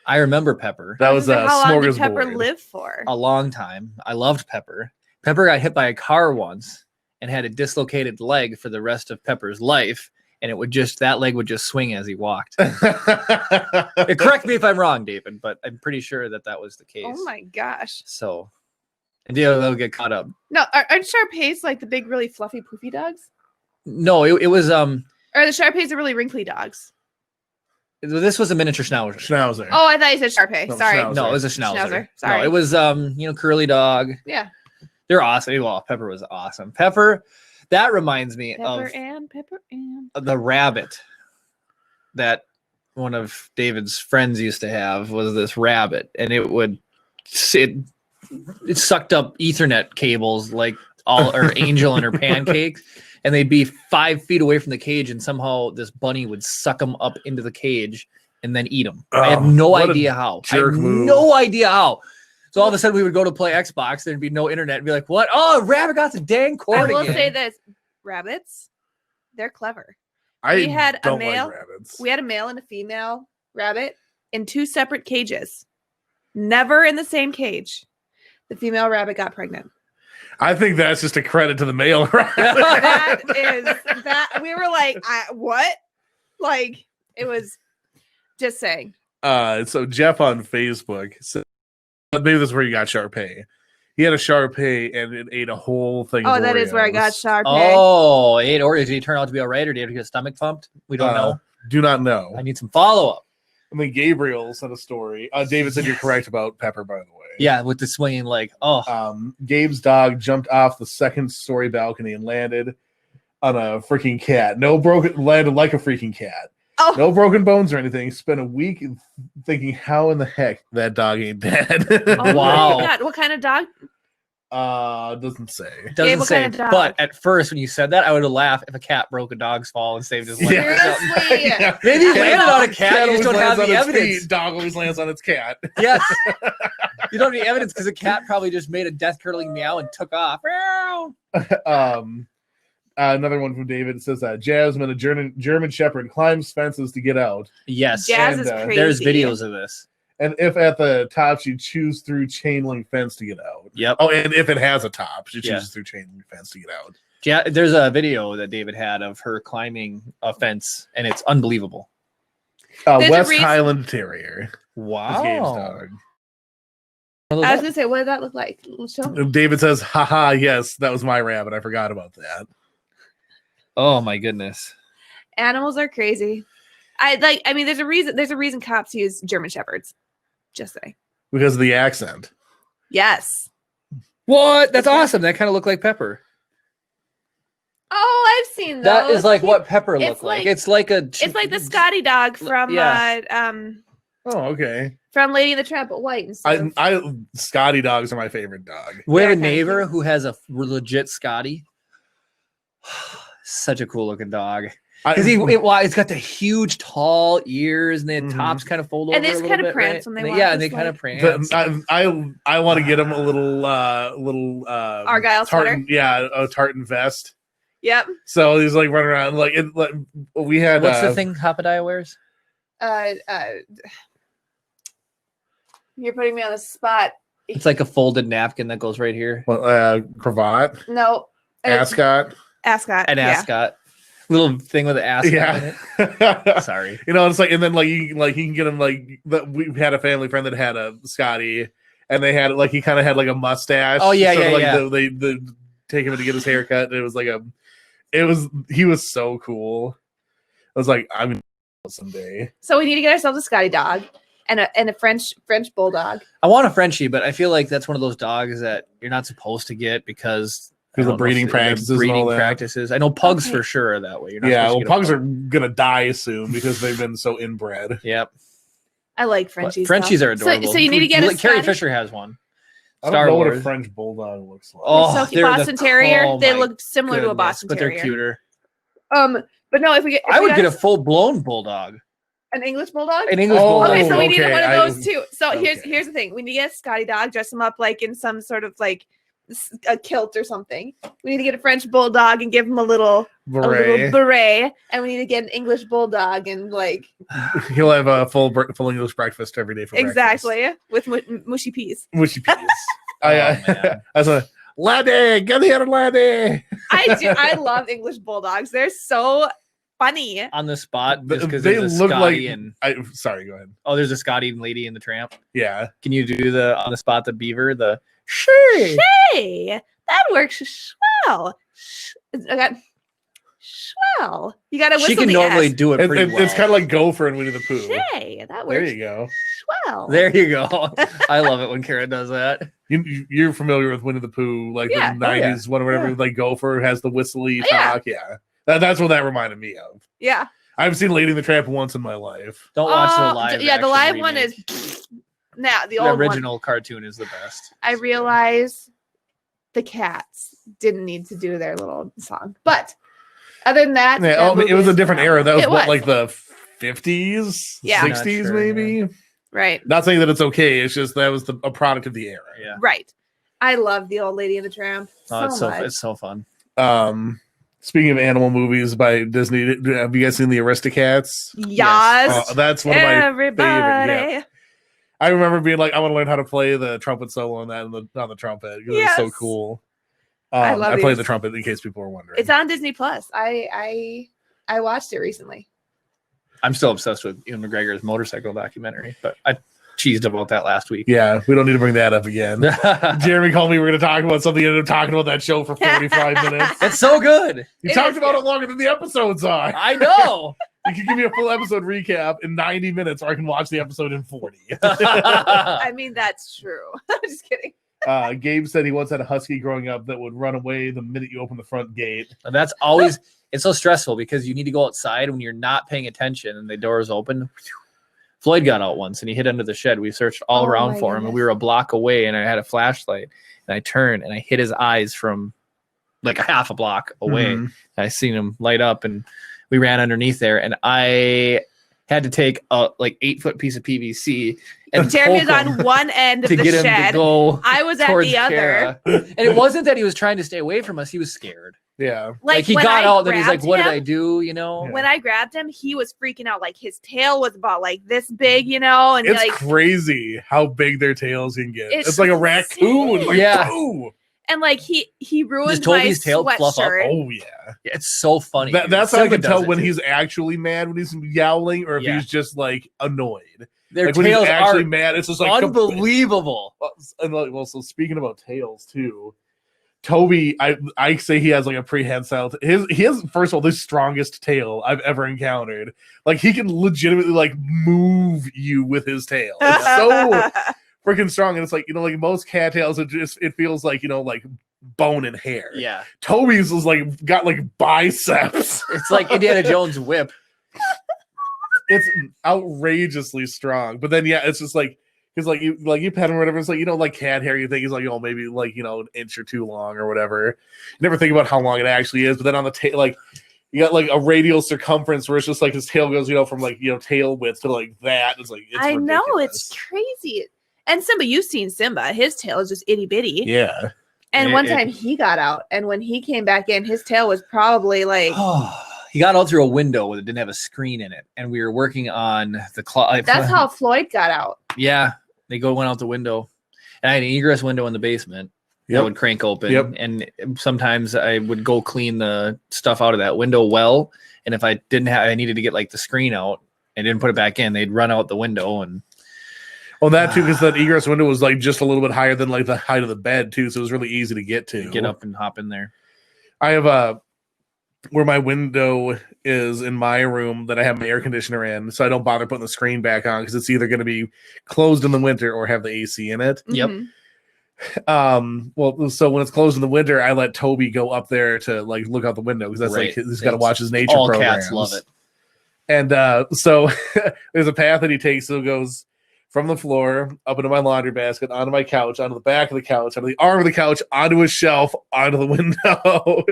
I remember Pepper. That was a how long did Pepper smorgasbord. live for? A long time. I loved Pepper. Pepper got hit by a car once and had a dislocated leg for the rest of Pepper's life. and it would just that leg would just swing as he walked. Correct me if I'm wrong, David, but I'm pretty sure that was the case. Oh my gosh. So, and they'll get caught up. No, aren't Shar-Peis like the big, really fluffy, poofy dogs? No, it was Or the Shar-Peis are really wrinkly dogs? this was a miniature schnauzer. Schnauzer. Oh, I thought you said Shar-Pei. No, Sorry. Schnauzer. No, it was a schnauzer. Schnauzer, sorry. No, it was curly dog. Yeah. They're awesome. Well, Pepper was awesome. Pepper, that reminds me Pepper of and Pepper and. the rabbit that one of David's friends used to have was this rabbit, and it sucked up Ethernet cables like all or Angel and her pancakes, and they'd be 5 feet away from the cage, and somehow this bunny would suck them up into the cage and then eat them. I have no what a idea how. I jerk have move. no idea how. So all of a sudden we would go to play Xbox, there'd be no internet, and be like, "What? Oh, rabbit got the dang I cord will again." say this: rabbits, they're clever. I we had a don't male- like rabbits. We had a male and a female rabbit in 2 separate cages, never in the same cage. The female rabbit got pregnant. I think that's just a credit to the male rabbit. That we were like, what? Like it was just saying. So Jeff on Facebook said, maybe this is where you got Shar-Pei. He had a Shar-Pei and it ate a whole thing. Oh, of that is where I got Oreos. Shar-Pei. Oh, or did he turn out to be all right, or did he get his stomach pumped? We don't know. Do not know. I need some follow up. I mean, Gabriel sent a story. David said you're correct about Pepper, by the way. Yeah, with the swinging leg. Oh, Gabe's dog jumped off the 2nd-story balcony and landed on a freaking cat. Landed like a freaking cat. Oh. No broken bones or anything. Spent a week thinking, how in the heck that dog ain't dead? Oh Wow. my God. What kind of dog? Doesn't say. doesn't what say. kind of dog? But at first, when you said that, I would have laughed if a cat broke a dog's fall and saved his life. Yeah. or something. Seriously? Maybe he Cat landed on a cat. You just always don't have lands the on its evidence. feet. Dog always lands on its cat. Yes. You don't have any evidence because the cat probably just made a death curdling meow and took off. Another one from David. It says Jasmine, a German Shepherd, climbs fences to get out. Yes. Jazz And, is crazy. There's videos of this. And if at the top, she chews through chain link fence to get out. Yep. Oh, and if it has a top, she Yeah. chooses through chain link fence to get out. Yeah, there's a video that David had of her climbing a fence, and it's unbelievable. There's a West reason- Highland Terrier. Is Gabe's Wow. dog. I was gonna say, what did that look like? Show me. David says, haha, yes, that was my rabbit. I forgot about that. Oh my goodness. Animals are crazy. I mean, there's a reason cops use German Shepherds. Just say. Because of the accent. Yes. What? That's awesome. That kind of looked like Pepper. Oh, I've seen those. That is like what Pepper It's looked like. like- It's like a. It's like the Scotty dog from Yeah. Oh, okay. from Lady and the Tramp, but white instead. I Scotty dogs are my favorite dog. We have Yeah, a kinda neighbor cute. who has a legit Scotty. Such a cool looking dog. Because it's got the huge, tall ears, and the Mhm. tops kind of fold And over. they a just little kinda bit, prance right? when they walk, Yeah, and they just kind of like- prance. I want to get him a little Argyle tartan, yeah, a tartan vest. Yep. So he's like running around like we had. What's the thing Hopadiah wears? You're putting me on the spot. It's like a folded napkin that goes right here. Cravat, No. ascot. Ascot. An yeah. ascot. Little thing with an ascot in Yeah. it. Sorry. You know, it's like, and then like you can get him like we had a family friend that had a Scotty, and they had like he kind of had like a mustache. Oh, yeah, sort of yeah, like yeah. They take him to get his haircut, and it was like he was so cool. I was like, I'm gonna someday. So we need to get ourselves a Scotty dog and a French bulldog. I want a Frenchie, but I feel like that's one of those dogs that you're not supposed to get because I Because don't of know breeding if they're practices and breeding all that. practices. I know pugs Okay. for sure are that way. You're not Yeah, supposed well, to get a pugs pug. are gonna die soon because they've been so inbred. Yep. I like But Frenchies. Frenchies though. are adorable. So you need to get a Carrie Scotty. Fisher has one. I Star don't know what a Wars. French bulldog looks like. Oh, So cute. they're the- Boston Terrier. oh They my look similar to a goodness, Boston but Terrier. they're cuter. But no, if we get, I would get a full blown bulldog, an English bulldog. an English Oh, bulldog. Okay, so we need okay, one of I- those too. So okay. here's the thing: we need to get a Scotty dog, dress him up like in some sort of like a kilt or something. We need to get a French bulldog and give him a little beret, and we need to get an English bulldog and like He'll have a full English breakfast every day for exactly with mushy peas. breakfast. Mushy peas. man. I was like, laddie, get here, laddie. I do. I love English bulldogs. They're so funny. on the spot just because They there's a look Scotty like. and Sorry, go ahead. there's a Scotty and Lady in the Tramp. Yeah. Can you do the on the spot the beaver the sure? Hey, that works swell. I got swell. You got to whistle She can the normally S. do it pretty well. It's kind of like Gopher and Winnie the Pooh. Hey, that There works you go. swell. There you go. I love it when Kara does that. You're familiar with Winnie the Pooh, like Yeah. the 90s one or whatever, Yeah. like Gopher has the whistly Yeah. talk. Yeah. That's what that reminded me of. Yeah. I've seen Lady and the Tramp once in my life. Don't watch the Oh, live. yeah, the action live one remake. is now the the old one. original cartoon is the best. I realize the cats didn't need to do their little song, but other than that, Yeah, that it was movie a is different phenomenal. era. That was It what, like the 50s, Yeah. Not 60s, sure, maybe. right, Not saying that it's okay. It's just that was a product of the era. Yeah. right. I love the old Lady and the Tramp Oh, so much. it's so fun. Speaking of animal movies by Disney, have you guys seen the Aristocats? Yes, That's one of my everybody. favorite. Yeah. I remember being like, I want to learn how to play the trumpet solo on that on the trumpet because it's so Yes. cool. I love I play these. the trumpet in case people are wondering. It's on Disney Plus. I watched it recently. I'm still obsessed with Ewan McGregor's motorcycle documentary, but I cheesed about that last week. Yeah, we don't need to bring that up again. Jeremy called me. We're going to talk about something. Ended up talking about that show for 45 minutes. It's so good. You It talked is about good. it longer than the episodes are. I know. You can give me a full episode recap in 90 minutes, or I can watch the episode in 40. I mean, that's true. I'm just kidding. Gabe said he once had a husky growing up that would run away the minute you open the front gate. And that's always it's so stressful because you need to go outside when you're not paying attention and the door is open. Floyd got out once and he hid under the shed. We searched all Oh around my for him and goodness. we were a block away and I had a flashlight and I turned and I hit his eyes from like a half a block away. Mhm. I seen him light up and we ran underneath there and I had to take a like 8-foot piece of PVC and Jeremy was poke on him one end of to the get him to shed. go I was at towards the other. Kara. And it wasn't that he was trying to stay away from us. He was scared. Yeah. Like he when got I out, then he's like, grabbed "What did him- I do?" You know. Yeah. When I grabbed him, he was freaking out. Like his tail was about like this big, you know, and It's like crazy how big their tails can get. It's It's like a raccoon. insane. Like, Yeah. "Ooh." and like he ruined Does my Toby's tail fluff up? sweatshirt. Oh, yeah. Yeah, it's so funny. dude. That's how I Simba can tell does it, when too. he's actually mad, when he's yowling, or if Yeah. he's just like annoyed. Their Like when he's tails actually are mad, it's just like unbelievable. And like, well, so speaking about tails too, Toby, I say he has like a prehensile. He has, first of all, the strongest tail I've ever encountered. Like he can legitimately like move you with his tail. It's so freaking strong, and it's like, you know, like most cattails, it feels like, you know, like bone and hair. Yeah, Toby's is like got like biceps. it's like Indiana Jones' whip. It's outrageously strong. But then yeah, it's just like, because like you pet him or whatever, it's like, you know, like cat hair, you think he's like, oh, maybe like, you know, an inch or two long or whatever. You never think about how long it actually is. But then on the tail, like you got like a radial circumference where it's just like his tail goes, you know, from like, you know, tail width to like that. It's like, it's I know, ridiculous. it's crazy. And Simba, you've seen Simba. His tail is just itty bitty. Yeah. And one time he got out, and when he came back in, his tail was probably like He got out through a window that didn't have a screen in it, and we were working on the closet. that's how Floyd got out. Yeah, they went out the window, and I had an egress window in the basement that Yep. would crank open. Yep. And sometimes I would go clean the stuff out of that window well, and if I didn't have, I needed to get like the screen out and didn't put it back in, they'd run out the window and. Well, that too, because that egress window was like just a little bit higher than like the height of the bed too, so it was really easy to get to. Get up and hop in there. I have where my window is in my room that I have my air conditioner in, so I don't bother putting the screen back on because it's either going to be closed in the winter or have the AC in it. Yep. Mhm. Well, so when it's closed in the winter, I let Toby go up there to like look out the window because that's Right. like he's got to watch his nature All programs. cats love it. And so there's a path that he takes, so it goes from the floor up into my laundry basket, onto my couch, onto the back of the couch, onto the arm of the couch, onto a shelf, onto the window.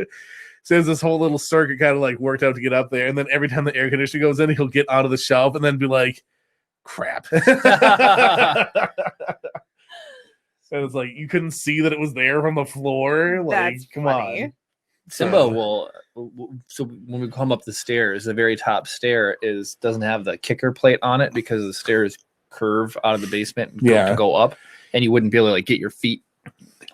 So there's this whole little circuit kind of like worked out to get up there. And then every time the air conditioner goes in, he'll get onto the shelf and then be like, crap. And it's like, you couldn't see that it was there from the floor. Like, That's come funny. on. Simba will. So when we come up the stairs, the very top stair doesn't have the kicker plate on it because the stairs curve out of the basement and Yeah. to go up, and you wouldn't be able to like get your feet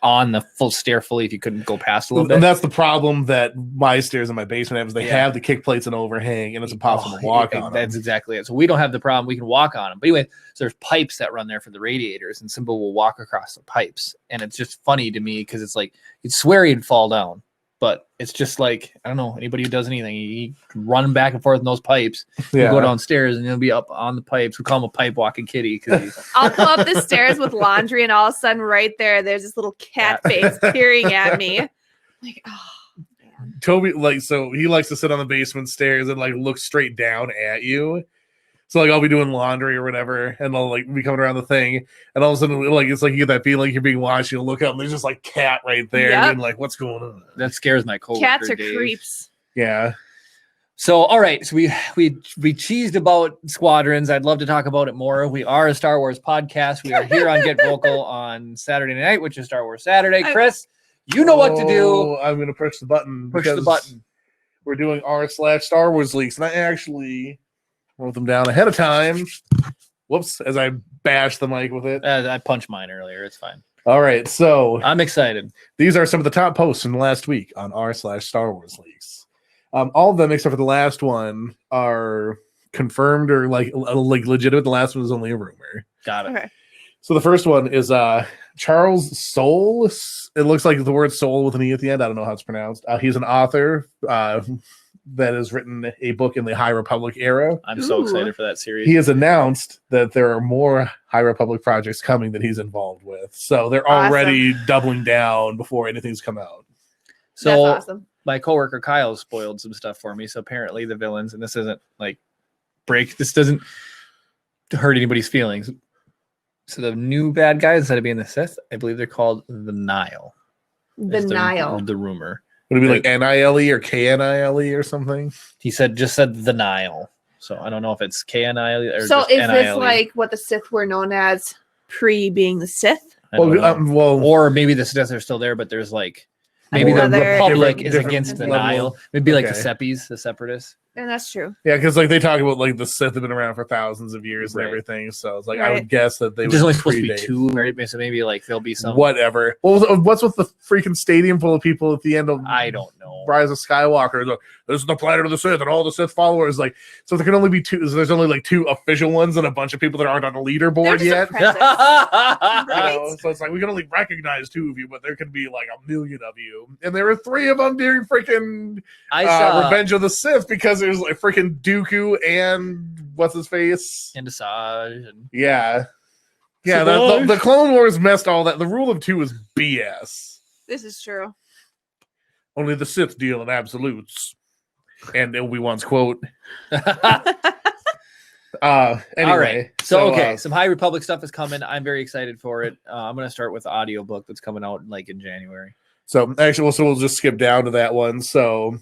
on the full stair fully if you couldn't go past a little bit. And that's the problem that my stairs in my basement have is they Yeah. have the kick plates and overhang, and it's impossible to walk on them. That's exactly it. So we don't have the problem. We can walk on them. But anyway, so there's pipes that run there for the radiators, and Simba will walk across the pipes. And it's just funny to me because it's like, you'd swear he'd fall down. But it's just like, I don't know, anybody who does anything, he run back and forth in those pipes. He'll go downstairs and he'll be up on the pipes. We call him a pipe walking kitty. I'll come up the stairs with laundry, and all of a sudden, right there's this little cat face peering at me. Like, oh, man. Toby, like, so he likes to sit on the basement stairs and like look straight down at you. So like I'll be doing laundry or whatever, and I'll like be coming around the thing, and all of a sudden like it's like you get that feeling you're being watched. You'll look up and there's just like cat right there, Yep. and like what's going on? That scares my coworker. Cats are Dave. creeps. Yeah, So, all right. So we cheesed about Squadrons. I'd love to talk about it more. We are a Star Wars podcast. We are here on Get Vocal on Saturday night, which is Star Wars Saturday. Chris, you know what to do. Oh, I'm gonna push the button. Push the because button. We're doing r/Star Wars leaks, and I actually wrote them down ahead of time. Whoops! As I bashed the mic with it. I punched mine earlier. It's fine. All right, so I'm excited. these are some of the top posts from the last week on r/Star Wars leaks. All of them, except for the last one, are confirmed or like legitimate. The last one is only a rumor. Got it. Okay. So the first one is Charles Soule. It looks like the word soul with an E at the end. I don't know how it's pronounced. He's an author that has written a book in the High Republic era. I'm so Ooh. excited for that series. He has announced that there are more High Republic projects coming that he's involved with. So they're already doubling down before anything's come out. So That's awesome. my coworker Kyle spoiled some stuff for me. So apparently the villains, and this isn't like this doesn't hurt anybody's feelings. So the new bad guys, instead of being the Sith, I believe they're called the Nile. The Is Nile. The rumor. Would it be like NILE or KNILE or something? He just said the Nile. So I don't know if it's KNILE or So just is this NILE. like what the Sith were known as pre being the Sith? I don't know. Well, Or maybe the Sith are still there, but there's like maybe the Another- Republic is different against the level. Nile. Maybe like the Okay. Seppies, the Separatists. And that's true. yeah, because like they talk about like the Sith have been around for thousands of years Right. and everything. So it's like I Right. would guess that they There's would only supposed to be predate. two, right? So maybe like there'll be some. Whatever. Well, what's with the freaking stadium full of people at the end of I don't know. Rise of Skywalker? Like, this is the planet of the Sith, and all the Sith followers. Like, so there can only be two. So there's only like two official ones, and a bunch of people that aren't on the They're leaderboard just yet. apprentices. You Right. know? So it's like we can only recognize two of you, but there could be like a million of you, and there were three of them during freaking I saw Revenge of the Sith because there's like freaking Dooku and what's his face. and Asajj and Yeah, yeah. Savage. The Clone Wars messed all that. The rule of two is BS. This is true. Only the Sith deal in absolutes. And Obi-Wan's quote. Anyway, all right. So okay, uh, some High Republic stuff is coming. I'm very excited for it. I'm gonna start with the audiobook that's coming out like in January. so actually, we'll just skip down to that one. So,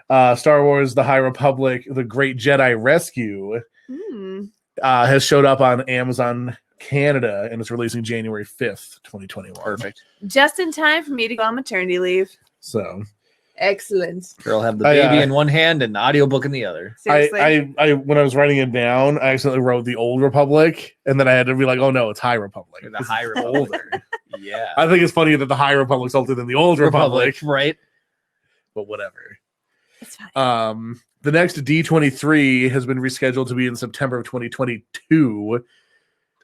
Star Wars: The High Republic, The Great Jedi Rescue, Hmm. has showed up on Amazon Canada and it's releasing January 5th, 2021. Perfect. Just in time for me to go on maternity leave. So Excellent. Girl have the I, baby uh, in one hand and the audiobook in the other. Seriously. I when I was writing it down, I accidentally wrote the Old Republic, and then I had to be like, "Oh no, it's High Republic." The It's High Republic. older. Yeah. I think it's funny that the High Republic's older than the Old Republic, right? but whatever. It's fine. The next D23 has been rescheduled to be in September of 2022.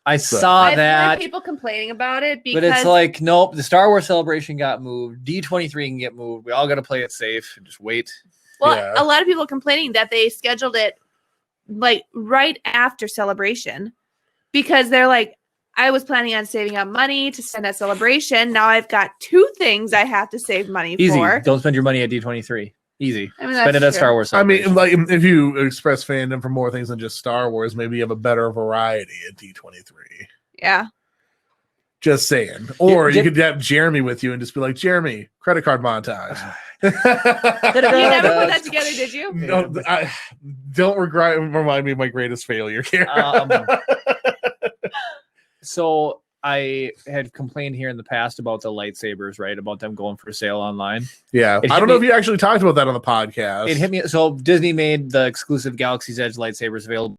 I So- saw I've that. heard people complaining about it because But it's like, nope, the Star Wars Celebration got moved. D23 can get moved. We all got to play it safe and just wait. well, yeah. a lot of people complaining that they scheduled it like right after Celebration because they're like, I was planning on saving up money to spend at Celebration. Now I've got two things I have to save money Easy. for. Don't spend your money at D23. Easy. I mean, Spend it that's at true. Star Wars I mean, Celebration. like if you express fandom for more things than just Star Wars, maybe you have a better variety at D23. Yeah. Just saying. Or Yeah, you could have Jeremy with you and just be like, Jeremy, credit card montage. You never put that together, did you? No, don't remind me of my greatest failure here. So I had complained here in the past about the lightsabers, right? About them going for sale online. Yeah, It I hit don't know me- if you actually talked about that on the podcast. It hit me. So Disney made the exclusive Galaxy's Edge lightsabers available.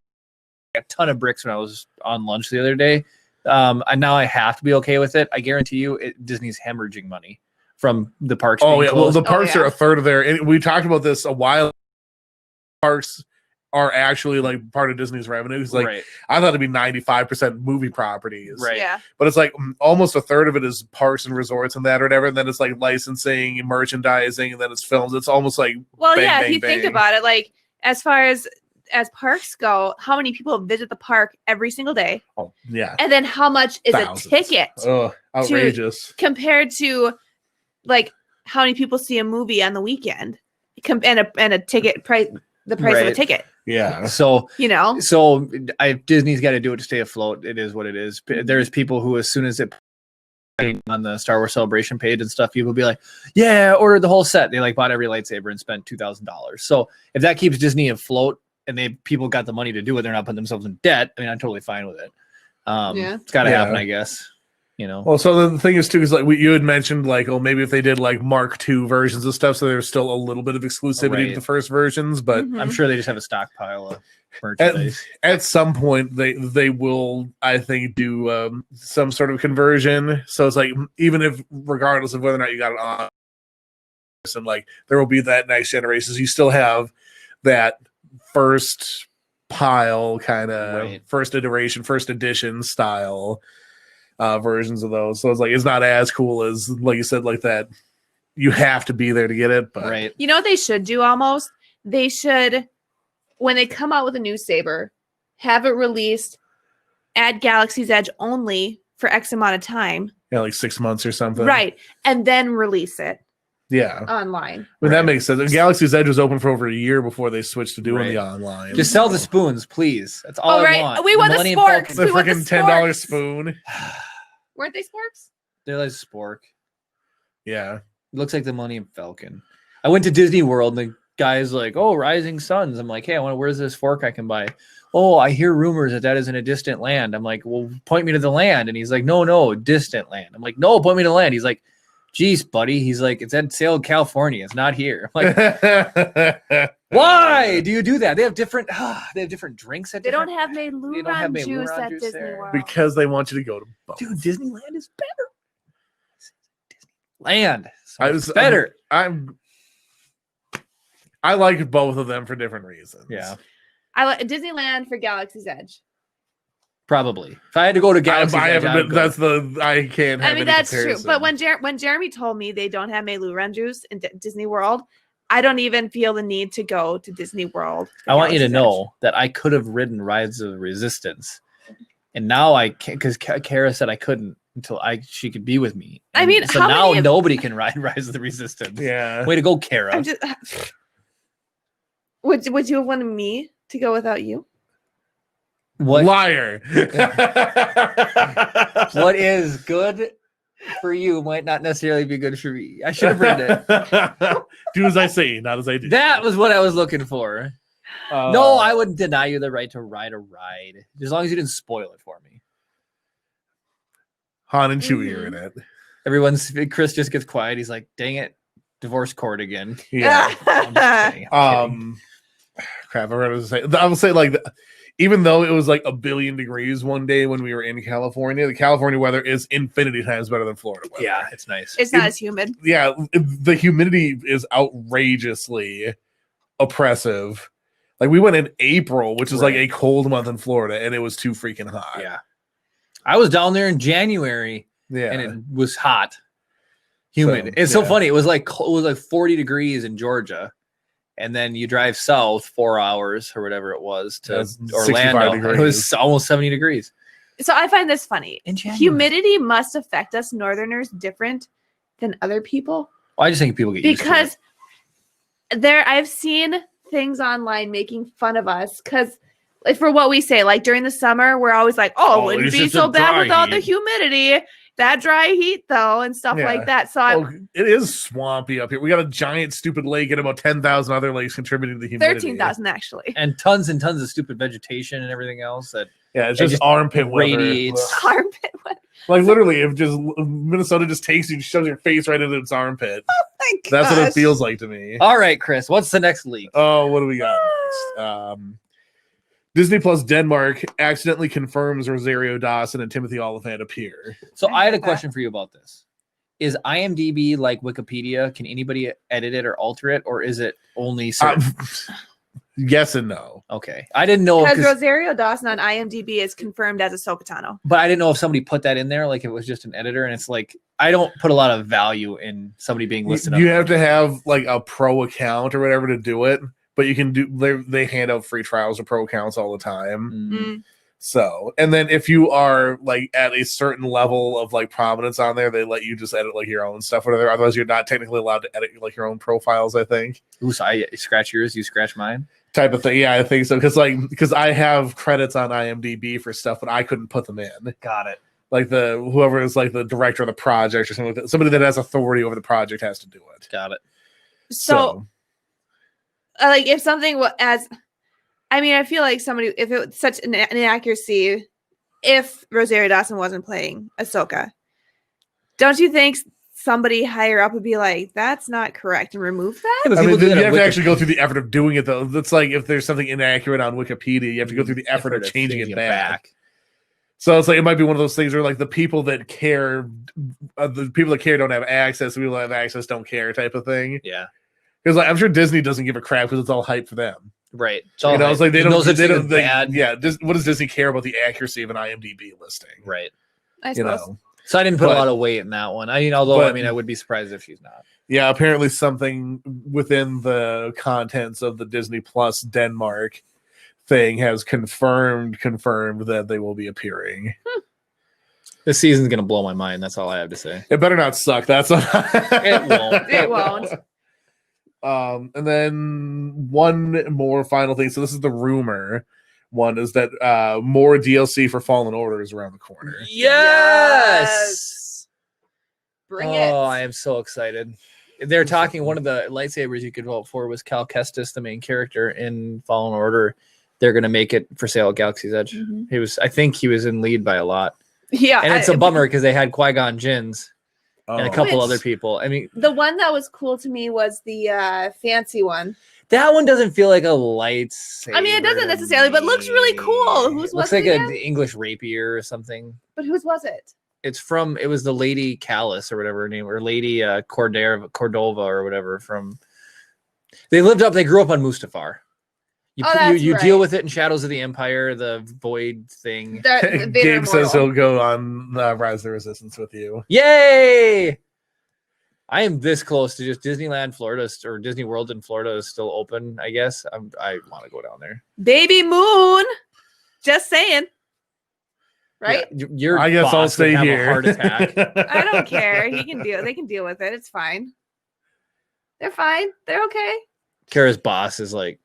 A ton of bricks when I was on lunch the other day. And now I have to be okay with it. I guarantee you, Disney's hemorrhaging money from the parks. Oh being yeah, well closed. the parks yeah. are a third of their. And we talked about this a while. Parks are actually like part of Disney's revenues. Like right, I thought it'd be 95% movie properties, Right. Yeah. but it's like almost a third of it is parks and resorts and that or whatever. And then it's like licensing and merchandising, and then it's films. It's almost like Well, bang, yeah, bang, if you think bang. about it, like as far as parks go, how many people visit the park every single day? oh yeah, And then how much is Thousands. a ticket oh outrageous. compared to like how many people see a movie on the weekend? And a ticket price, the price of a Right. ticket, Yeah, so So Disney's got to do it to stay afloat. It is what it is. There's people who, as soon as it on the Star Wars Celebration page and stuff, people be like, "Yeah, ordered the whole set." They like bought every lightsaber and spent $2,000. So if that keeps Disney afloat and people got the money to do it, they're not putting themselves in debt. I mean, I'm totally fine with it. Yeah. It's got to Yeah. happen, I guess. You know. Well, so the thing is too is like you had mentioned like, oh, maybe if they did like Mark II versions of stuff, so there's still a little bit of exclusivity Right. to the first versions, but mhm. I'm sure they just have a stockpile of merchandise. at some point they will, I think, do some sort of conversion. So it's like even if regardless of whether or not you got it on, and like there will be that next generations, you still have that first pile kind of Right. first iteration, first edition style versions of those. So it's like it's not as cool as like you said, like that. You have to be there to get it, but Right. You know what they should do almost? They should, when they come out with a new saber, have it released at Galaxy's Edge only for X amount of time. yeah, like 6 months or something, Right. And then release it Yeah, online. I mean, that Right. makes sense. And Galaxy's Edge was open for over a year before they switched to doing Right. the online. Just sell the spoons, please. That's all Oh, I right. want. We want the Millennium sporks. Falcon. the we want the freaking $10 sporks. spoon. Weren't they sporks? They're like spork. Yeah. It looks like the Millennium Falcon. I went to Disney World and the guy's like, "Oh, Rising Suns." I'm like, "Hey, where's this fork I can buy?" "Oh, I hear rumors that is in a distant land." I'm like, "Well, point me to the land." And he's like, "No, distant land." I'm like, "No, point me to land." He's like, "Geez, buddy." He's like, "It's at Sale, California. It's not here." I'm like, why do you do that? They have different drinks at They don't different- have They don't Meiluran have Meiluran juice at juice Disney there. World. Because they want you to go to both. Dude, Disneyland is better. Disneyland. So I was- it's better. I like both of them for different reasons. Yeah. I like Disneyland for Galaxy's Edge. Probably. If I had to go to I Galaxy, haven't been, that's the I can't have I mean, any that's true. comparison. But when Jeremy told me they don't have Meiluran juice in Disney World, I don't even feel the need to go to Disney World. for I want you to Galaxy's know that I could have ridden Rides of Resistance, and now I can't because Kara said I couldn't until she could be with me. I And mean, so how now many of- nobody can ride Rise of the Resistance. yeah. Way to go, Edge. Kara. I'm just. Would you have wanted me to go without you? What Liar. what is good for you might not necessarily be good for me. I should have written it. Do as I say, not as I do. That was what I was looking for. No, I wouldn't deny you the right to ride a ride as long as you didn't spoil it for me. Han and Chewie are in it. Chris just gets quiet. He's like, "Dang it, divorce court again." Yeah. I'm just kidding, I'm kidding. Crap. I was gonna say. I would say like, even though it was like 1 billion degrees one day when we were in California, the California weather is infinity times better than Florida weather. Yeah, it's nice. It's not as humid. Yeah, the humidity is outrageously oppressive. Like we went in April, which is like Right. a cold month in Florida, and it was too freaking hot. Yeah, I was down there in January Yeah. and it was hot, humid. So, It's so yeah. funny. It was like 40 degrees in Georgia, and then you drive south 4 hours or whatever it was to That's 65 Orlando. It degrees. was almost 70 degrees. So I find this funny. In January. Humidity must affect us Northerners different than other people Well, I just think people get used to because it. I've seen things online making fun of us because like for what we say, like during the summer, we're always like, oh, it wouldn't it's be just so a bad dry without the heat. humidity. That dry heat though, and stuff Yeah. like that. So I Oh, it is swampy up here. We got a giant, stupid lake and about 10,000 other lakes contributing to the humidity. 13,000 actually. And tons of stupid vegetation and everything else that Yeah, it's It just just armpit weather. radiates. Ugh. Armpit wet. Like literally, if just Minnesota just takes you, shoves your face right into its armpit. My That's what it gosh. feels like to me. All right, Chris, what's the next leak? Oh, what do we got next? Disney Plus Denmark accidentally confirms Rosario Dawson and Timothy Oliphant appear. So I I had a heard that. question for you about this. Is IMDb like Wikipedia? Can anybody edit it or alter it, or is it only certain? Yes and no. Okay, I didn't know, Because 'cause- Rosario Dawson on IMDb is confirmed as Ahsoka Tano. but I didn't know if somebody put that in there, like it was just an editor. And it's like I don't put a lot of value in somebody being listed. You up. have to have like a pro account or whatever to do it, but you can do. They hand out free trials of pro accounts all the time. Mm. So, and then if you are like at a certain level of like prominence on there, they let you just edit like your own stuff, whatever. Otherwise, you're not technically allowed to edit like your own profiles. I think. Ooh, so I scratch yours, you scratch mine. Type of thing. Yeah, I think so. Because I have credits on IMDb for stuff, but I couldn't put them in. Got it. Like whoever is like the director of the project or something like that. Somebody that has authority over the project has to do it. Got it. So, like, if something I feel like somebody, if it was such an inaccuracy, if Rosario Dawson wasn't playing Ahsoka, don't you think somebody higher up would be like, that's not correct, and remove that? Yeah, but I mean, people do you that on have to Wiki- actually go through the effort of doing it, though. That's like if there's something inaccurate on Wikipedia, you have to go through the effort of changing it back. So it's like it might be one of those things where like the people that care don't have access. The people that have access don't care, type of thing. Yeah. Because like I'm sure Disney doesn't give a crap because it's all hype for them. Right. You know, it's like they don't. Knows They it's don't. bad. Yeah. What does Disney care about the accuracy of an IMDb listing? Right. I You suppose. know. So I didn't put But- a lot of weight in that one. I would be surprised if she's not. Yeah. Apparently, something within the contents of the Disney Plus Denmark thing has confirmed that they will be appearing. This season's gonna blow my mind. That's all I have to say. It better not suck. That's It won't. It won't. And then one more final thing. So this is the rumor. One is that more DLC for Fallen Order is around the corner. Yes. Bring it. Oh, I am so excited. They're talking. One of the lightsabers you could vote for was Cal Kestis, the main character in Fallen Order. They're gonna make it for sale at Galaxy's Edge. Mhm. I think he was in lead by a lot, Yeah. and it's a bummer because they had Qui-Gon Jinns and a Oh. couple Which- other people. I mean, The one that was cool to me was the fancy one. that one doesn't feel like a lightsaber. I mean, it doesn't to necessarily, but looks really cool. me. Whose looks was it like again? an English rapier or something. But whose was it? It was the Lady Callus or whatever her name, or Lady Cordova or whatever from. They grew up on Mustafar. You Oh, that's you right. deal with it in Shadows of the Empire, the void thing. The Vader Gabe says Immortal. he'll go on Rise of the Resistance with you. Yay! I am this close to just Disneyland, Florida, or Disney World in Florida is still open. I guess I want to go down there. Baby Moon. Just saying. Right? Yeah, your I guess I'll boss would stay have here. A heart attack. I don't care. They can deal with it. It's fine. They're fine. They're okay. Kara's boss is like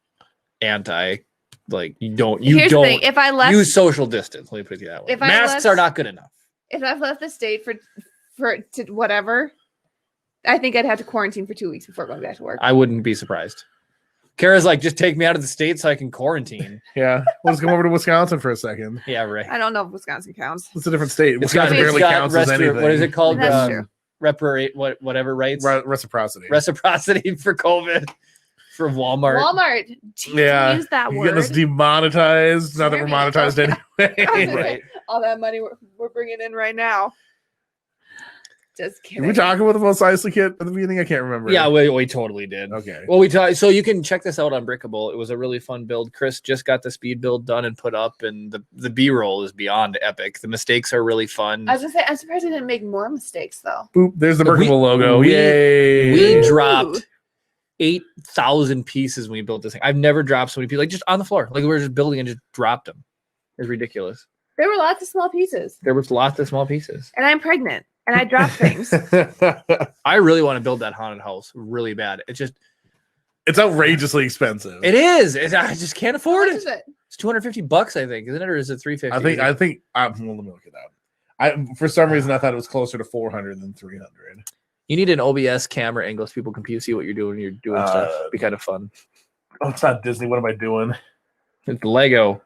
anti, like you Here's don't the thing. If I left use social distance. Let me put it that way. If I Masks left- are not good enough. if I've left the state for to whatever, I think I'd have to quarantine for 2 weeks before going back to work. I wouldn't be surprised. Kara's like, just take me out of the state so I can quarantine. Yeah. Let's come over to Wisconsin for a second. Yeah, right. I don't know if Wisconsin counts. It's a different state. It's got- Wisconsin it's barely got counts as anything. What is it called? That's true. Whatever rights. Reciprocity. Reciprocity for COVID for Walmart. Walmart. Jeez, Yeah. use that You're word. getting us demonetized. Not that we're Jeremy. monetized anyway. Right. All that money we're bringing in right now. Just Did kidding. we talk about the Mos Eisley kit at the beginning? I can't remember. Yeah, we totally did. Okay. Well, we talked. So you can check this out on Brickable. It was a really fun build. Chris just got the speed build done and put up, and the B-roll is beyond epic. The mistakes are really fun. I was gonna say, I'm surprised I didn't make more mistakes though. Boop. There's the We- Merkable logo. we- Yay. We Ooh. dropped 8,000 pieces when we built this thing. I've never dropped so many pieces, like just on the floor. Like we were just building and just dropped them. It's ridiculous. There were lots of small pieces, There was lots of small pieces. and I'm pregnant, and I drop things. I really want to build that haunted house really bad. It's just, It's outrageously expensive. it is. I just can't afford How much it. is it? It's $250, I think, isn't it, or is it $350? I think. Well, let me look it up. For some reason I thought it was closer to 400 than 300. You need an OBS camera angle so people can see what you're doing when you're doing stuff. It'd be kind of fun. Oh, it's not Disney. What am I doing? It's Lego.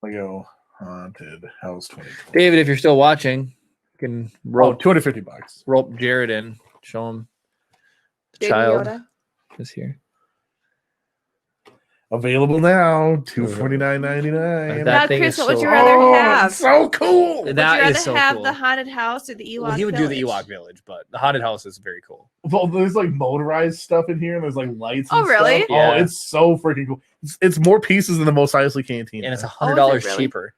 Lego Haunted House 2020. David, if you're still watching, you can Oh, rope $250. rope Jared in. Show him the Baby child Yoda. is here. Available now, $249.99. That Now, thing Chris, is what would so- you rather have? So cool. Would you That rather is so have cool. the haunted house or the Ewok? Well, he would do the Village? Ewok Village, but the haunted house is very cool. Well, there's like motorized stuff in here, and there's like lights. Oh, And really? Stuff. Yeah. Oh, it's so freaking cool. It's more pieces than the Mos Eisley Cantina. And it's Oh, $100 is it really? cheaper.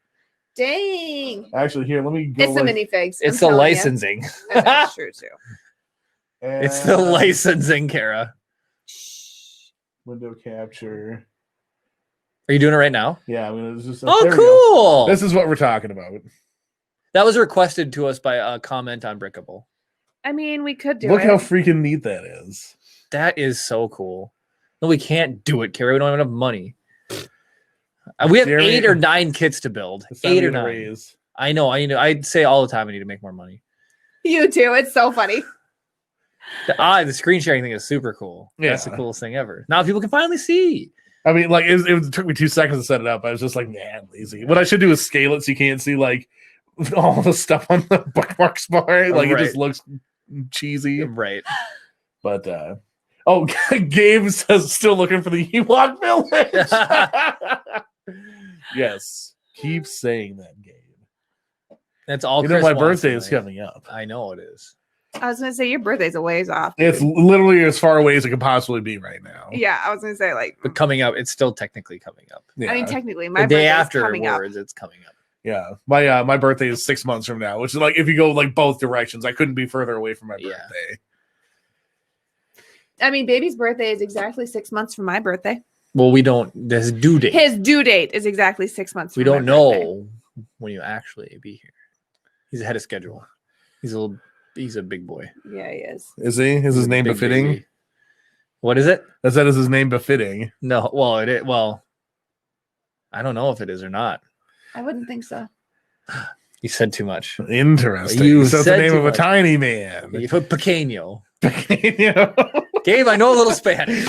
Dang. Actually, here, let me go. It's the like- minifigs. It's the licensing. That's true too. It's the licensing, Kara. window capture. Are you doing it right now? Yeah, I mean, it's just. Oh, there we go. cool. This is what we're talking about. That was requested to us by a comment on Brickable. I mean, we could do Look it. how freaking neat that is. That is so cool. No, we can't do it, Kara. We don't have enough money. We have Jeremy- 8 or 9 kits to build. It's time 8 to or get a 9. raise. I know. I'd say all the time I need to make more money. You too. It's so funny. The screen sharing thing is super cool. That's the Yeah. coolest thing ever. Now people can finally see. I mean, like, it took me 2 seconds to set it up. I was just like, man, lazy. What I should do is scale it so you can't see, like, all the stuff on the bookmarks bar. Like, it just Right. looks cheesy. Right. But, oh, Gabe says still looking for the Ewok Village. Yes. Keep saying that, Gabe. That's all. You know, Chris my wants birthday in is life. coming up. I know it is. I was gonna say your birthday's a ways off. It's dude. literally as far away as it could possibly be right now. Yeah, I was gonna say like. But coming up, it's still technically coming up. Yeah. I mean, technically, my The day birthday's coming up. afterwards, it's coming up. Yeah. My birthday is 6 months from now, which is like if you go like both directions, I couldn't be further away from my Yeah. birthday. I mean, baby's birthday is exactly 6 months from my birthday. Well, we don't. There's due date. His due date is exactly 6 months. We from don't my birthday. know when you actually be here. He's ahead of schedule. He's a big boy. Yeah, he is. Is he? Is his name Big befitting? baby. What is it? I said, is his name befitting? No. Well, it is. Well, I don't know if it is or not. I wouldn't think so. You said too much. Interesting. You So it's the said name too of a much. tiny man. You put pequeño. Pequeño. Gabe, I know a little Spanish.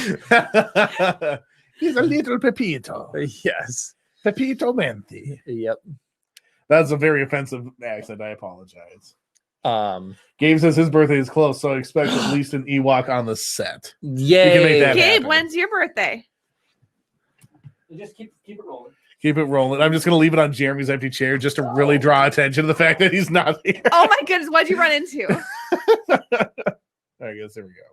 He's a little Pepito. Yes. Pepito Menti. Yep. That's a very offensive accent. I apologize. Gabe says his birthday is close, so I expect at least an Ewok on the set. Yay. make that Gabe, happen. when's your birthday? Just keep it rolling. Keep it rolling. I'm just going to leave it on Jeremy's empty chair just to really draw attention to the fact that he's not here. Oh my goodness, what'd you run into? I guess there we go.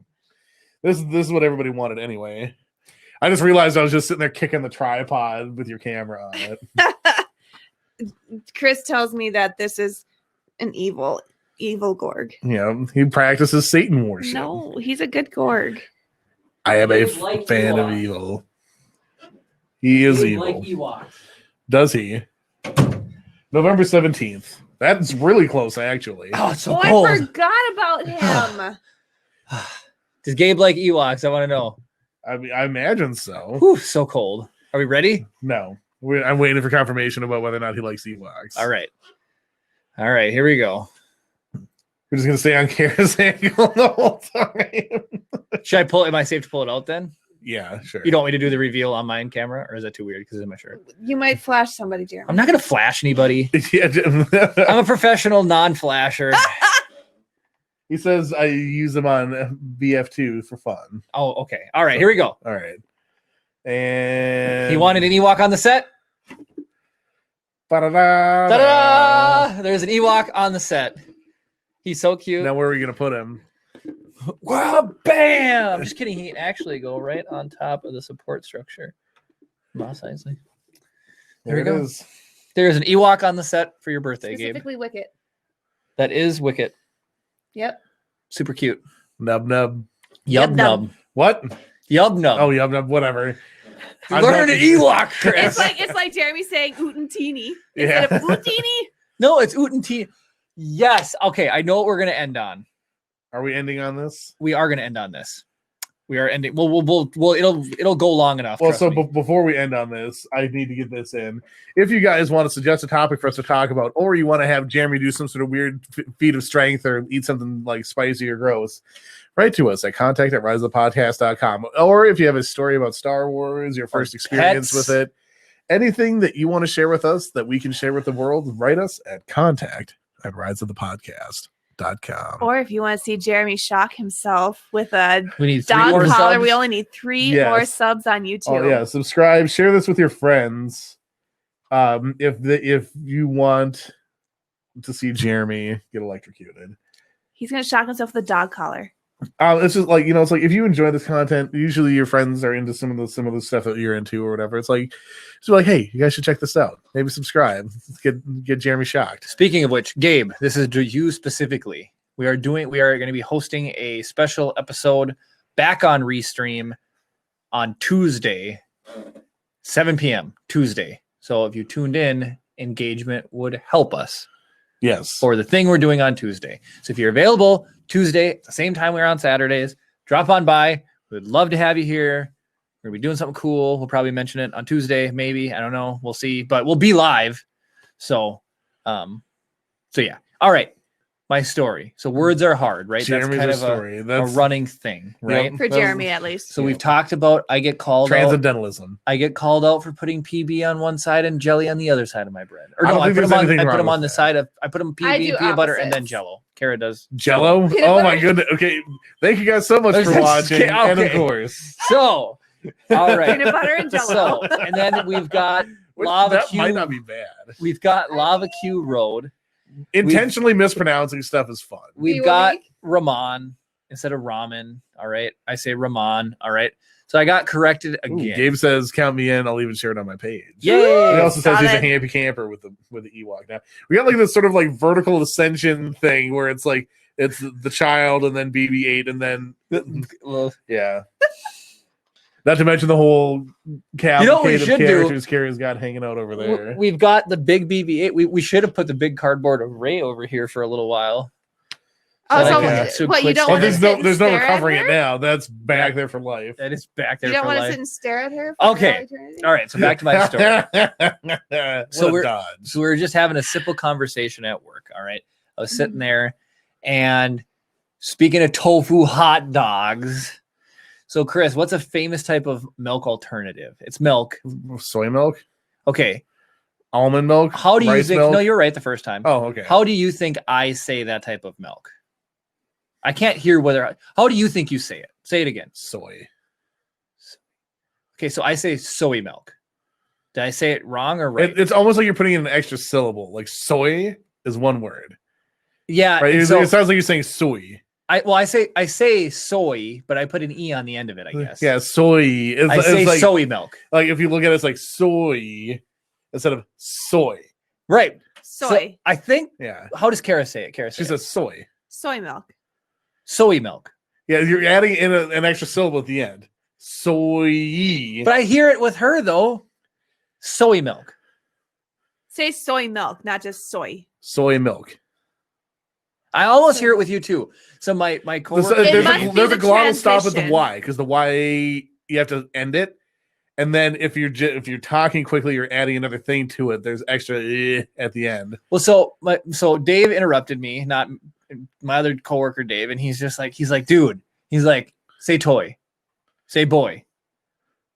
This is what everybody wanted anyway. I just realized I was just sitting there kicking the tripod with your camera on it. Chris tells me that this is an evil Gorg. You know, he practices Satan worship. No, he's a good Gorg. I am a He's like fan of Ewok. evil. He is evil. Ewok. Does he? November 17th. That's really close, actually. Oh, it's so Oh, cold. I forgot about him. Does Gabe like Ewoks? I want to know. I mean, I imagine so. Whew, so cold. Are we ready? No. I'm waiting for confirmation about whether or not he likes Ewoks. All right. All right, here we go. We're just going to stay on Kara's angle the whole time. Should I pull? Am I safe to pull it out then? Yeah, sure. You don't want me to do the reveal on mine camera, or is that too weird because it's in my shirt? You might flash somebody, Jeremy. I'm not gonna flash anybody. Yeah, I'm a professional non-flasher. he says I use them on BF2 for fun. Oh, okay. All right, here we go. All right. And He wanted an Ewok on the set. Ba-da-da. Ta-da! There's an Ewok on the set. He's so cute. Now where are we gonna put him? Wow, bam! I'm just kidding. He actually go right on top of the support structure. Mos Eisley. There we it go. is. There's an Ewok on the set for your birthday, Gabe. Specifically Wicket. That is Wicket. Yep. Super cute. Nub nub. Yub Yub nub. What? Yub nub. Oh, yub nub. Whatever. I'm Learn not- an Ewok, Chris. It's like Jeremy saying Ootantini Yeah. instead of Ootini. No, it's Oot and Tea. Yes. Okay, I know what we're gonna end on. Are we ending on this? We are gonna end on this. We are ending. Well, it'll go long enough. Well, trust so me. before we end on this, I need to get this in. If you guys want to suggest a topic for us to talk about, or you want to have Jeremy do some sort of weird feat of strength or eat something like spicy or gross, write to us at contact@riseofthepodcast.com. Or if you have a story about Star Wars, your first experience pets. with it, anything that you want to share with us that we can share with the world, write us at contact@riseofthepodcast. Or if you want to see Jeremy shock himself with a We need 3 dog more collar, subs. we only need 3 Yes. more subs on YouTube. Oh yeah, subscribe, share this with your friends. If you want to see Jeremy get electrocuted, He's gonna shock himself with a dog collar. it's just like it's like if you enjoy this content, usually your friends are into some of the stuff that you're into or whatever. It's like hey, you guys should check this out. Maybe subscribe. Get Jeremy shocked. Speaking of which, Gabe, this is to you specifically. We are going to be hosting a special episode back on Restream on Tuesday, 7 p.m. Tuesday. So if you tuned in, engagement would help us Yes. for the thing we're doing on Tuesday. So if you're available Tuesday at the same time we're on Saturdays, drop on by. We'd love to have you here. We're gonna be doing something cool. We'll probably mention it on Tuesday, maybe. I don't know. We'll see, but we'll be live. So yeah. All right. My story. So words are hard, right? Jeremy's That's kind of story. a That's running thing, right? Yep. For Jeremy, at least. So we've talked about I get called out. transcendentalism. I get called out for putting PB on one side and jelly on the other side of my bread. Or I no, don't I think put there's them on. anything I put wrong them on with the that. side of. I put them I PB do and peanut butter and then opposites. Jello. Kara does Jello. Peanut Oh my butter. goodness. Okay. Thank you guys so much for Okay. watching. And of Okay. course, So, all right. Peanut butter and Jello. So, and then we've got which, Lava that might Q. not be bad. We've got Lava Q Road. Intentionally mispronouncing stuff is fun. We've You got weak? Raman instead of ramen. All right. I say Raman. All right. So I got corrected Ooh, again. Gabe says, "Count me in. I'll even share it on my page." Yay! He also says Got he's a it. happy camper with the Ewok. Now we got like this sort of like vertical ascension thing where it's like it's the child and then BB-8 and then Well, yeah. Not to mention the whole You know what we cavalcade of should do? characters Carrie's got hanging out over there. we've got the big BB-8. We should have put the big cardboard of Ray over here for a little while. Oh, So so I can- so what? You quick don't Well, want to there's sit no and there's no stare at recovering her? it now. That's back there for life. That is back there You don't for want to life. sit and stare at her? For Okay. all eternity? All right. So back to my story. What So a we're- dodge. So we were just having a simple conversation at work. All right. I was sitting there and speaking of tofu hot dogs. So Chris, what's a famous type of milk alternative? It's milk. Soy milk, Okay. almond milk. How do you rice think? Milk? No, you're right the first time. Oh, okay. How do you think I say that type of milk? I can't hear whether. How do you think you say it? Say it again. Soy. Okay. So I say soy milk. Did I say it wrong or right? It's almost like you're putting in an extra syllable. Like soy is one word, yeah. right? It, So it sounds like you're saying soy. I say soy, but I put an e on the end of it. I guess. Yeah, soy. It's, I it's say like, soy milk. like if you look at it, it's like soy instead of soy. Right. So Soy. I think. Yeah, How does Kara say it? Kara she says says soy. Soy milk. soy milk. Yeah, you're adding in an extra syllable at the end. Soy. But I hear it with her though. Soy milk. Say soy milk, not just soy. Soy milk. I almost hear it with you too. So my There's, coworker. It there's must a, be there's the a glottal stop at the transition. Y because the Y you have to end it, and then if you're talking quickly, you're adding another thing to it. There's extra at the end. Well, so Dave interrupted me, not my other coworker Dave, and he's like, dude, he's like, say toy, say boy,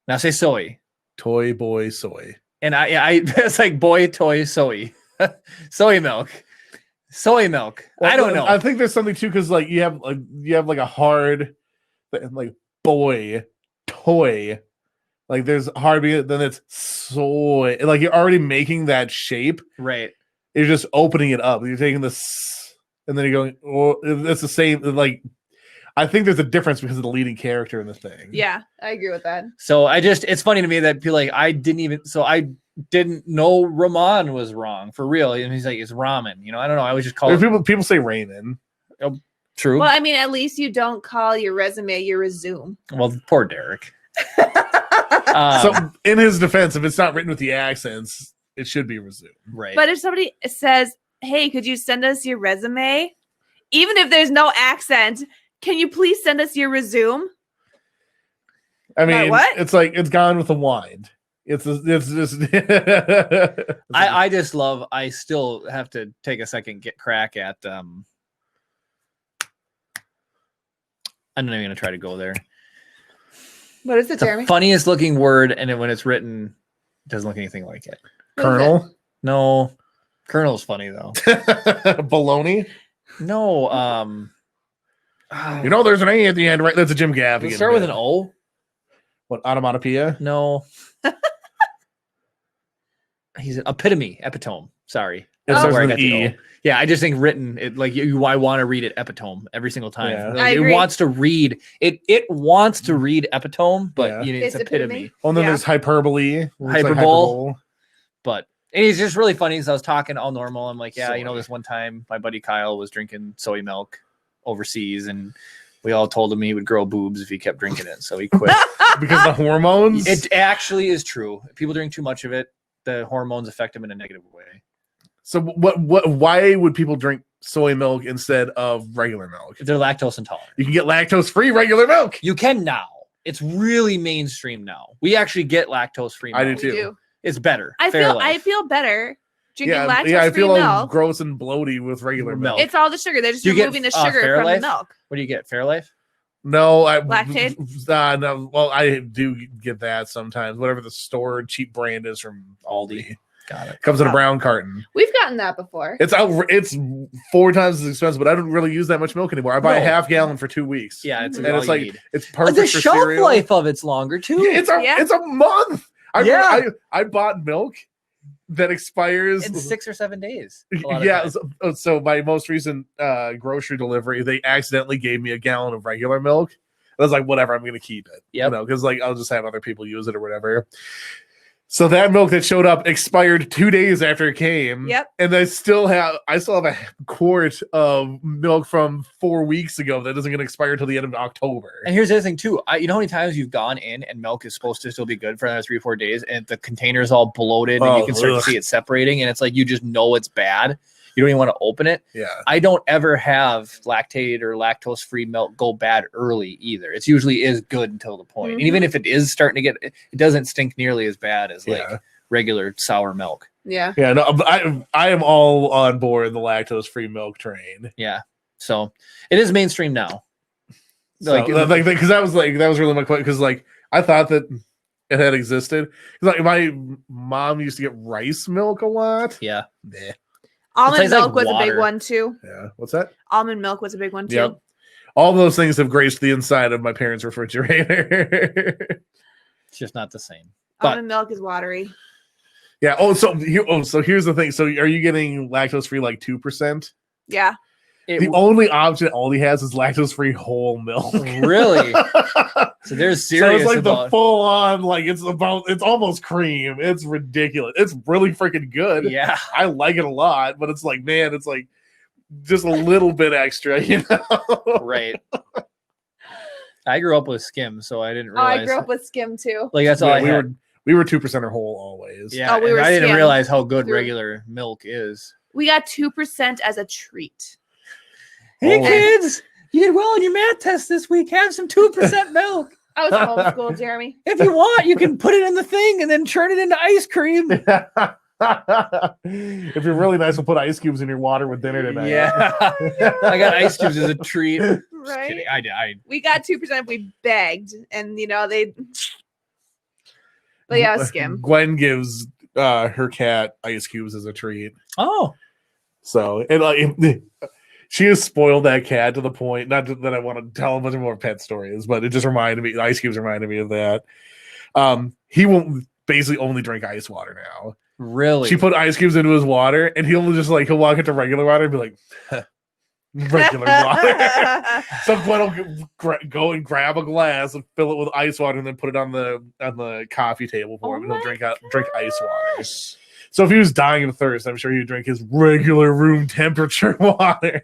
now say soy, Toy boy soy. and I it's like boy, toy, soy, soy milk, soy milk. Well, I don't know. I think there's something too because like you have like a hard like boy toy. Like there's hard, then it's soy. Like you're already making that shape. Right. You're just opening it up. You're taking this, and then you're going. Oh, it's the same. Like I think there's a difference because of the leading character in the thing. Yeah, I agree with that. So it's funny to me that people like I didn't know Raman was wrong for real. And he's like, it's ramen. You know, I don't know. I would just call it People say Raymond. true. Well, I mean, at least you don't call your resume your resume. Well, poor Derek. So in his defense, if it's not written with the accents, it should be resumed. right. But if somebody says, "Hey, could you send us your resume?" Even if there's no accent, can you please send us your resume? I mean, what? it's like it's gone with the wind. It's just. I just love. I still have to take a second crack at. I'm not even gonna try to go there. What is it, It's the Jeremy? funniest looking word, and then when it's written, it doesn't look anything like it. Colonel No, Colonel's funny though. Baloney. No. You know, there's an A at the end, right? That's a Jim Gaffigan. Does it start with bit. an O? What, onomatopoeia? No. He's an epitome. Sorry. It That's starts where I with got an the E. O. Yeah, I just think written it like I want to read it epitome every single time. Yeah. Like, I it agree. wants to read it. It wants to read epitome, but Yeah. it's It's epitome. epitome. Oh, and then Yeah. there's hyperbole. where it's like Hyperbole. But and he's just really funny. So I was talking all normal. I'm like, yeah, you know, Soy. this one time my buddy Kyle was drinking soy milk overseas, and we all told him he would grow boobs if he kept drinking it, so he quit. Because the hormones. It actually is true. If people drink too much of it, the hormones affect them in a negative way. So why would people drink soy milk instead of regular milk? If they're lactose intolerant. You can get lactose-free regular milk. You can now. It's really mainstream now. We actually get lactose-free milk. I do We too. do. It's better. I Fairlife. feel better drinking Yeah, lactose-free I feel all milk. gross and bloaty with regular milk. Milk. It's all the sugar. They're just Do you get, removing the sugar from Fairlife? the milk. What do you get? Fairlife? No, Lactate? No, well, I do get that sometimes. Whatever the store cheap brand is from Aldi. Got it. Comes in a Wow. brown carton. We've gotten that before. It's It's 4 times as expensive, but I don't really use that much milk anymore. I buy a No. half gallon for 2 weeks. Yeah, it's, And all it's you like need. it's But perfect the for shelf cereal. life of it's longer too. Yeah, it's a month. Yeah. I bought milk that expires in 6 or 7 days. a lot of Yeah, times. so my most recent grocery delivery, they accidentally gave me a gallon of regular milk. I was like, whatever, I'm gonna keep it. Yep. Because like I'll just have other people use it or whatever. So that milk that showed up expired 2 days after it came. Yep. And I still have a quart of milk from 4 weeks ago that isn't gonna expire until the end of October. And here's the other thing too. You know how many times you've gone in and milk is supposed to still be good for another 3 or 4 days, and the container is all bloated, and you Oh, can start ugh. to see it separating, and it's like you just know it's bad. You don't even want to open it. Yeah. I don't ever have lactate or lactose-free milk go bad early either. It's usually is good until the point. And even if it is starting to get, it doesn't stink nearly as bad as like Yeah. regular sour milk. Yeah. Yeah, no, I am all on board the lactose-free milk train. Yeah. So it is mainstream now. So, because that was really my question. Because like I thought that it had existed. 'Cause, like my mom used to get rice milk a lot. Yeah. Nah. Almond tastes like milk was a big water. one too. Yeah. What's that? Almond milk was a big one too. Yep. All those things have graced the inside of my parents' refrigerator. It's just not the same. But- Almond milk is watery. Yeah. So here's the thing. So are you getting lactose-free like 2%? Yeah. It The only option Aldi has is lactose-free whole milk. really. So they're So serious it's like the about. full on, like it's almost cream. It's ridiculous. It's really freaking good. Yeah. I like it a lot, but it's like, man, it's like just a little bit extra, you know? Right. I grew up with skim, so I didn't Oh, realize. I grew up with skim too. like that's all I we had. we were 2% or whole always. Yeah, Oh, we and were I didn't skim. realize how good We were- regular milk is. We got 2% as a treat. Hey Oh. kids, you did well on your math test this week. Have some 2% milk. I was homeschooled, Jeremy. If you want, you can put it in the thing and then turn it into ice cream. If you're really nice, we'll put ice cubes in your water with dinner tonight. Yeah. I got ice cubes as a treat. Just Right? kidding. I We got 2%. We begged, and they. But yeah, it was skim. Gwen gives her cat ice cubes as a treat. Oh, So and like she has spoiled that cat to the point. Not that I want to tell a bunch more pet stories, but it just reminded me. Ice cubes reminded me of that. He won't basically only drink ice water now. really? She put ice cubes into his water, and he'll just like he'll walk into regular water and be like, huh, regular water. So Gwen will go and grab a glass and fill it with ice water, and then put it on the coffee table for him, and he'll drink ice water. So if he was dying of thirst, I'm sure he'd drink his regular room temperature water.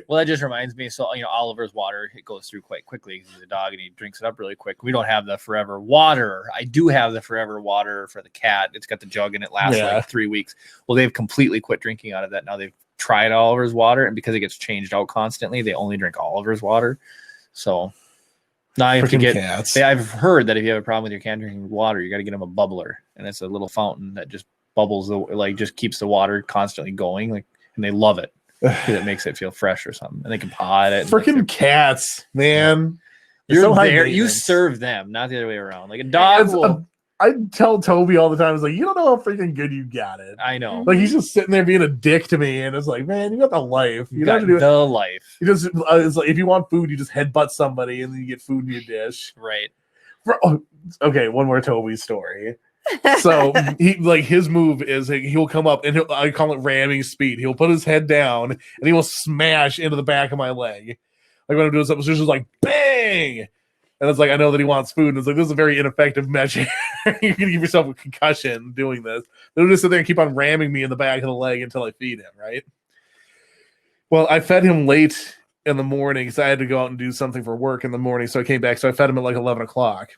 Well, that just reminds me. So, Oliver's water, it goes through quite quickly because he's a dog and he drinks it up really quick. We don't have the forever water. I do have the forever water for the cat. It's got the jug and it lasts Yeah. like 3 weeks. Well, they've completely quit drinking out of that. Now they've tried Oliver's water, and because it gets changed out constantly, they only drink Oliver's water. So now I have to Freaking get. cats. I've heard that if you have a problem with your cat drinking water, you got to get them a bubbler, and it's a little fountain that just bubbles just keeps the water constantly going, and they love it because it makes it feel fresh or something, and they can paw at it. Freaking cats, man. You're so high there, you maintenance. serve them, not the other way around. Like a dog It's will I tell Toby all the time, it's like, you don't know how freaking good you got it. I know. Like he's just sitting there being a dick to me, and it's like, man, you got the life. You You don't got have to do it. the life. You just it's like if you want food, you just headbutt somebody, and then you get food in your dish. Right. Okay, one more Toby story. So he like his move is he'll come up and I call it ramming speed. He'll put his head down and he will smash into the back of my leg. Like when I'm doing something, it's just like bang. And it's like, I know that he wants food. And it's like, this is a very ineffective measure. You're going to give yourself a concussion doing this. They'll just sit there and keep on ramming me in the back of the leg until I feed him, right? Well, I fed him late in the morning because I had to go out and do something for work in the morning. So I came back. So I fed him at like 11 o'clock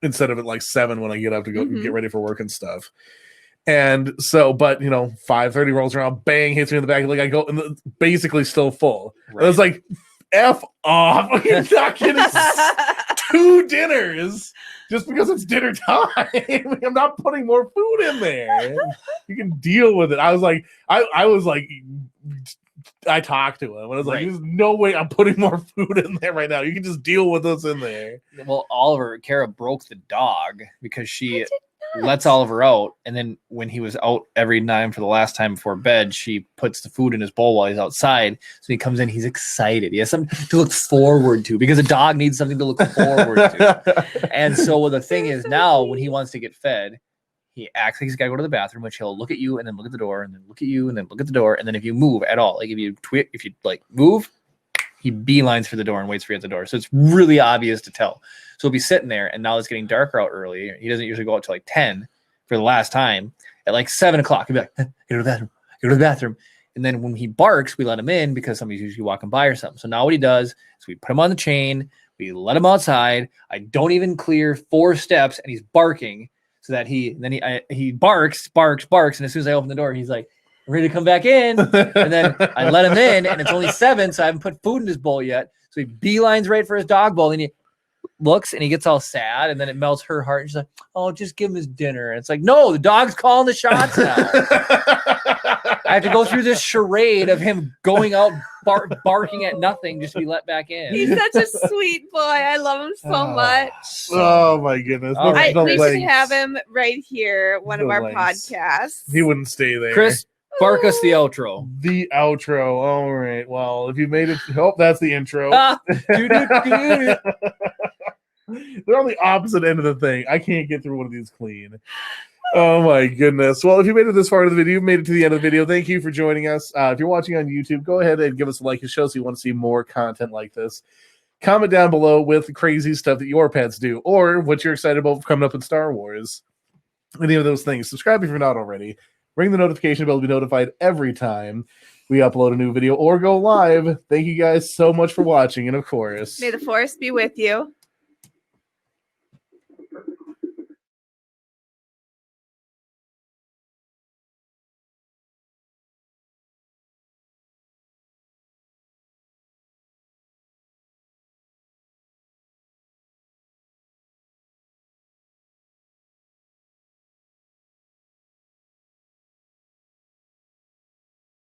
instead of at like 7 when I get up to go get ready for work and stuff. And so, but 5:30 rolls around, bang, hits me in the back. Like I go, and basically still full. Right. I was like, F off. You're not getting 2 dinners just because it's dinner time. I'm not putting more food in there. You can deal with it. I was like, I talked to him. And I was like, there's no way I'm putting more food in there right now. You can just deal with this in there. Well, Kara broke the dog because she lets Oliver out, and then when he was out every night for the last time before bed, she puts the food in his bowl while he's outside. So he comes in, he's excited. He has something to look forward to because a dog needs something to look forward to. And so the thing is now when he wants to get fed, he acts like he's got to go to the bathroom, which he'll look at you and then look at the door and then look at you and then look at the door. And then if you move at all, like if you move, he beelines for the door and waits for you at the door. So it's really obvious to tell. So he'll be sitting there, and now it's getting darker out early. He doesn't usually go out till like 10 for the last time. At like 7 o'clock, he'll be like, go to the bathroom, go to the bathroom. And then when he barks, we let him in because somebody's usually walking by or something. So now what he does is we put him on the chain, we let him outside. I don't even clear 4 steps, and he's barking so that he barks. And as soon as I open the door, he's like, I'm ready to come back in. And then I let him in, and it's only 7, so I haven't put food in his bowl yet. So he beelines right for his dog bowl, and he looks and he gets all sad, and then it melts her heart. And she's like, oh, just give him his dinner. And it's like, no, the dog's calling the shots now. I have to go through this charade of him going out barking at nothing just to be let back in. He's such a sweet boy. I love him so much. Oh my goodness. All right. We should have him right here, one of The our legs. podcasts. He wouldn't stay there. Chris, bark us the outro. The outro. All right. Well, if you made it, that's the intro. Do-do-do-do. They're on the opposite end of the thing. I can't get through one of these clean. Oh my goodness. Well, if you made it this far in the video, made it to the end of the video, thank you for joining us. If you're watching on YouTube, go ahead and give us a like and show us you want to see more content like this. Comment down below with crazy stuff that your pets do or what you're excited about coming up in Star Wars. Any of those things. Subscribe if you're not already. Ring the notification bell to be notified every time we upload a new video or go live. Thank you guys so much for watching. And of course, May the force be with you.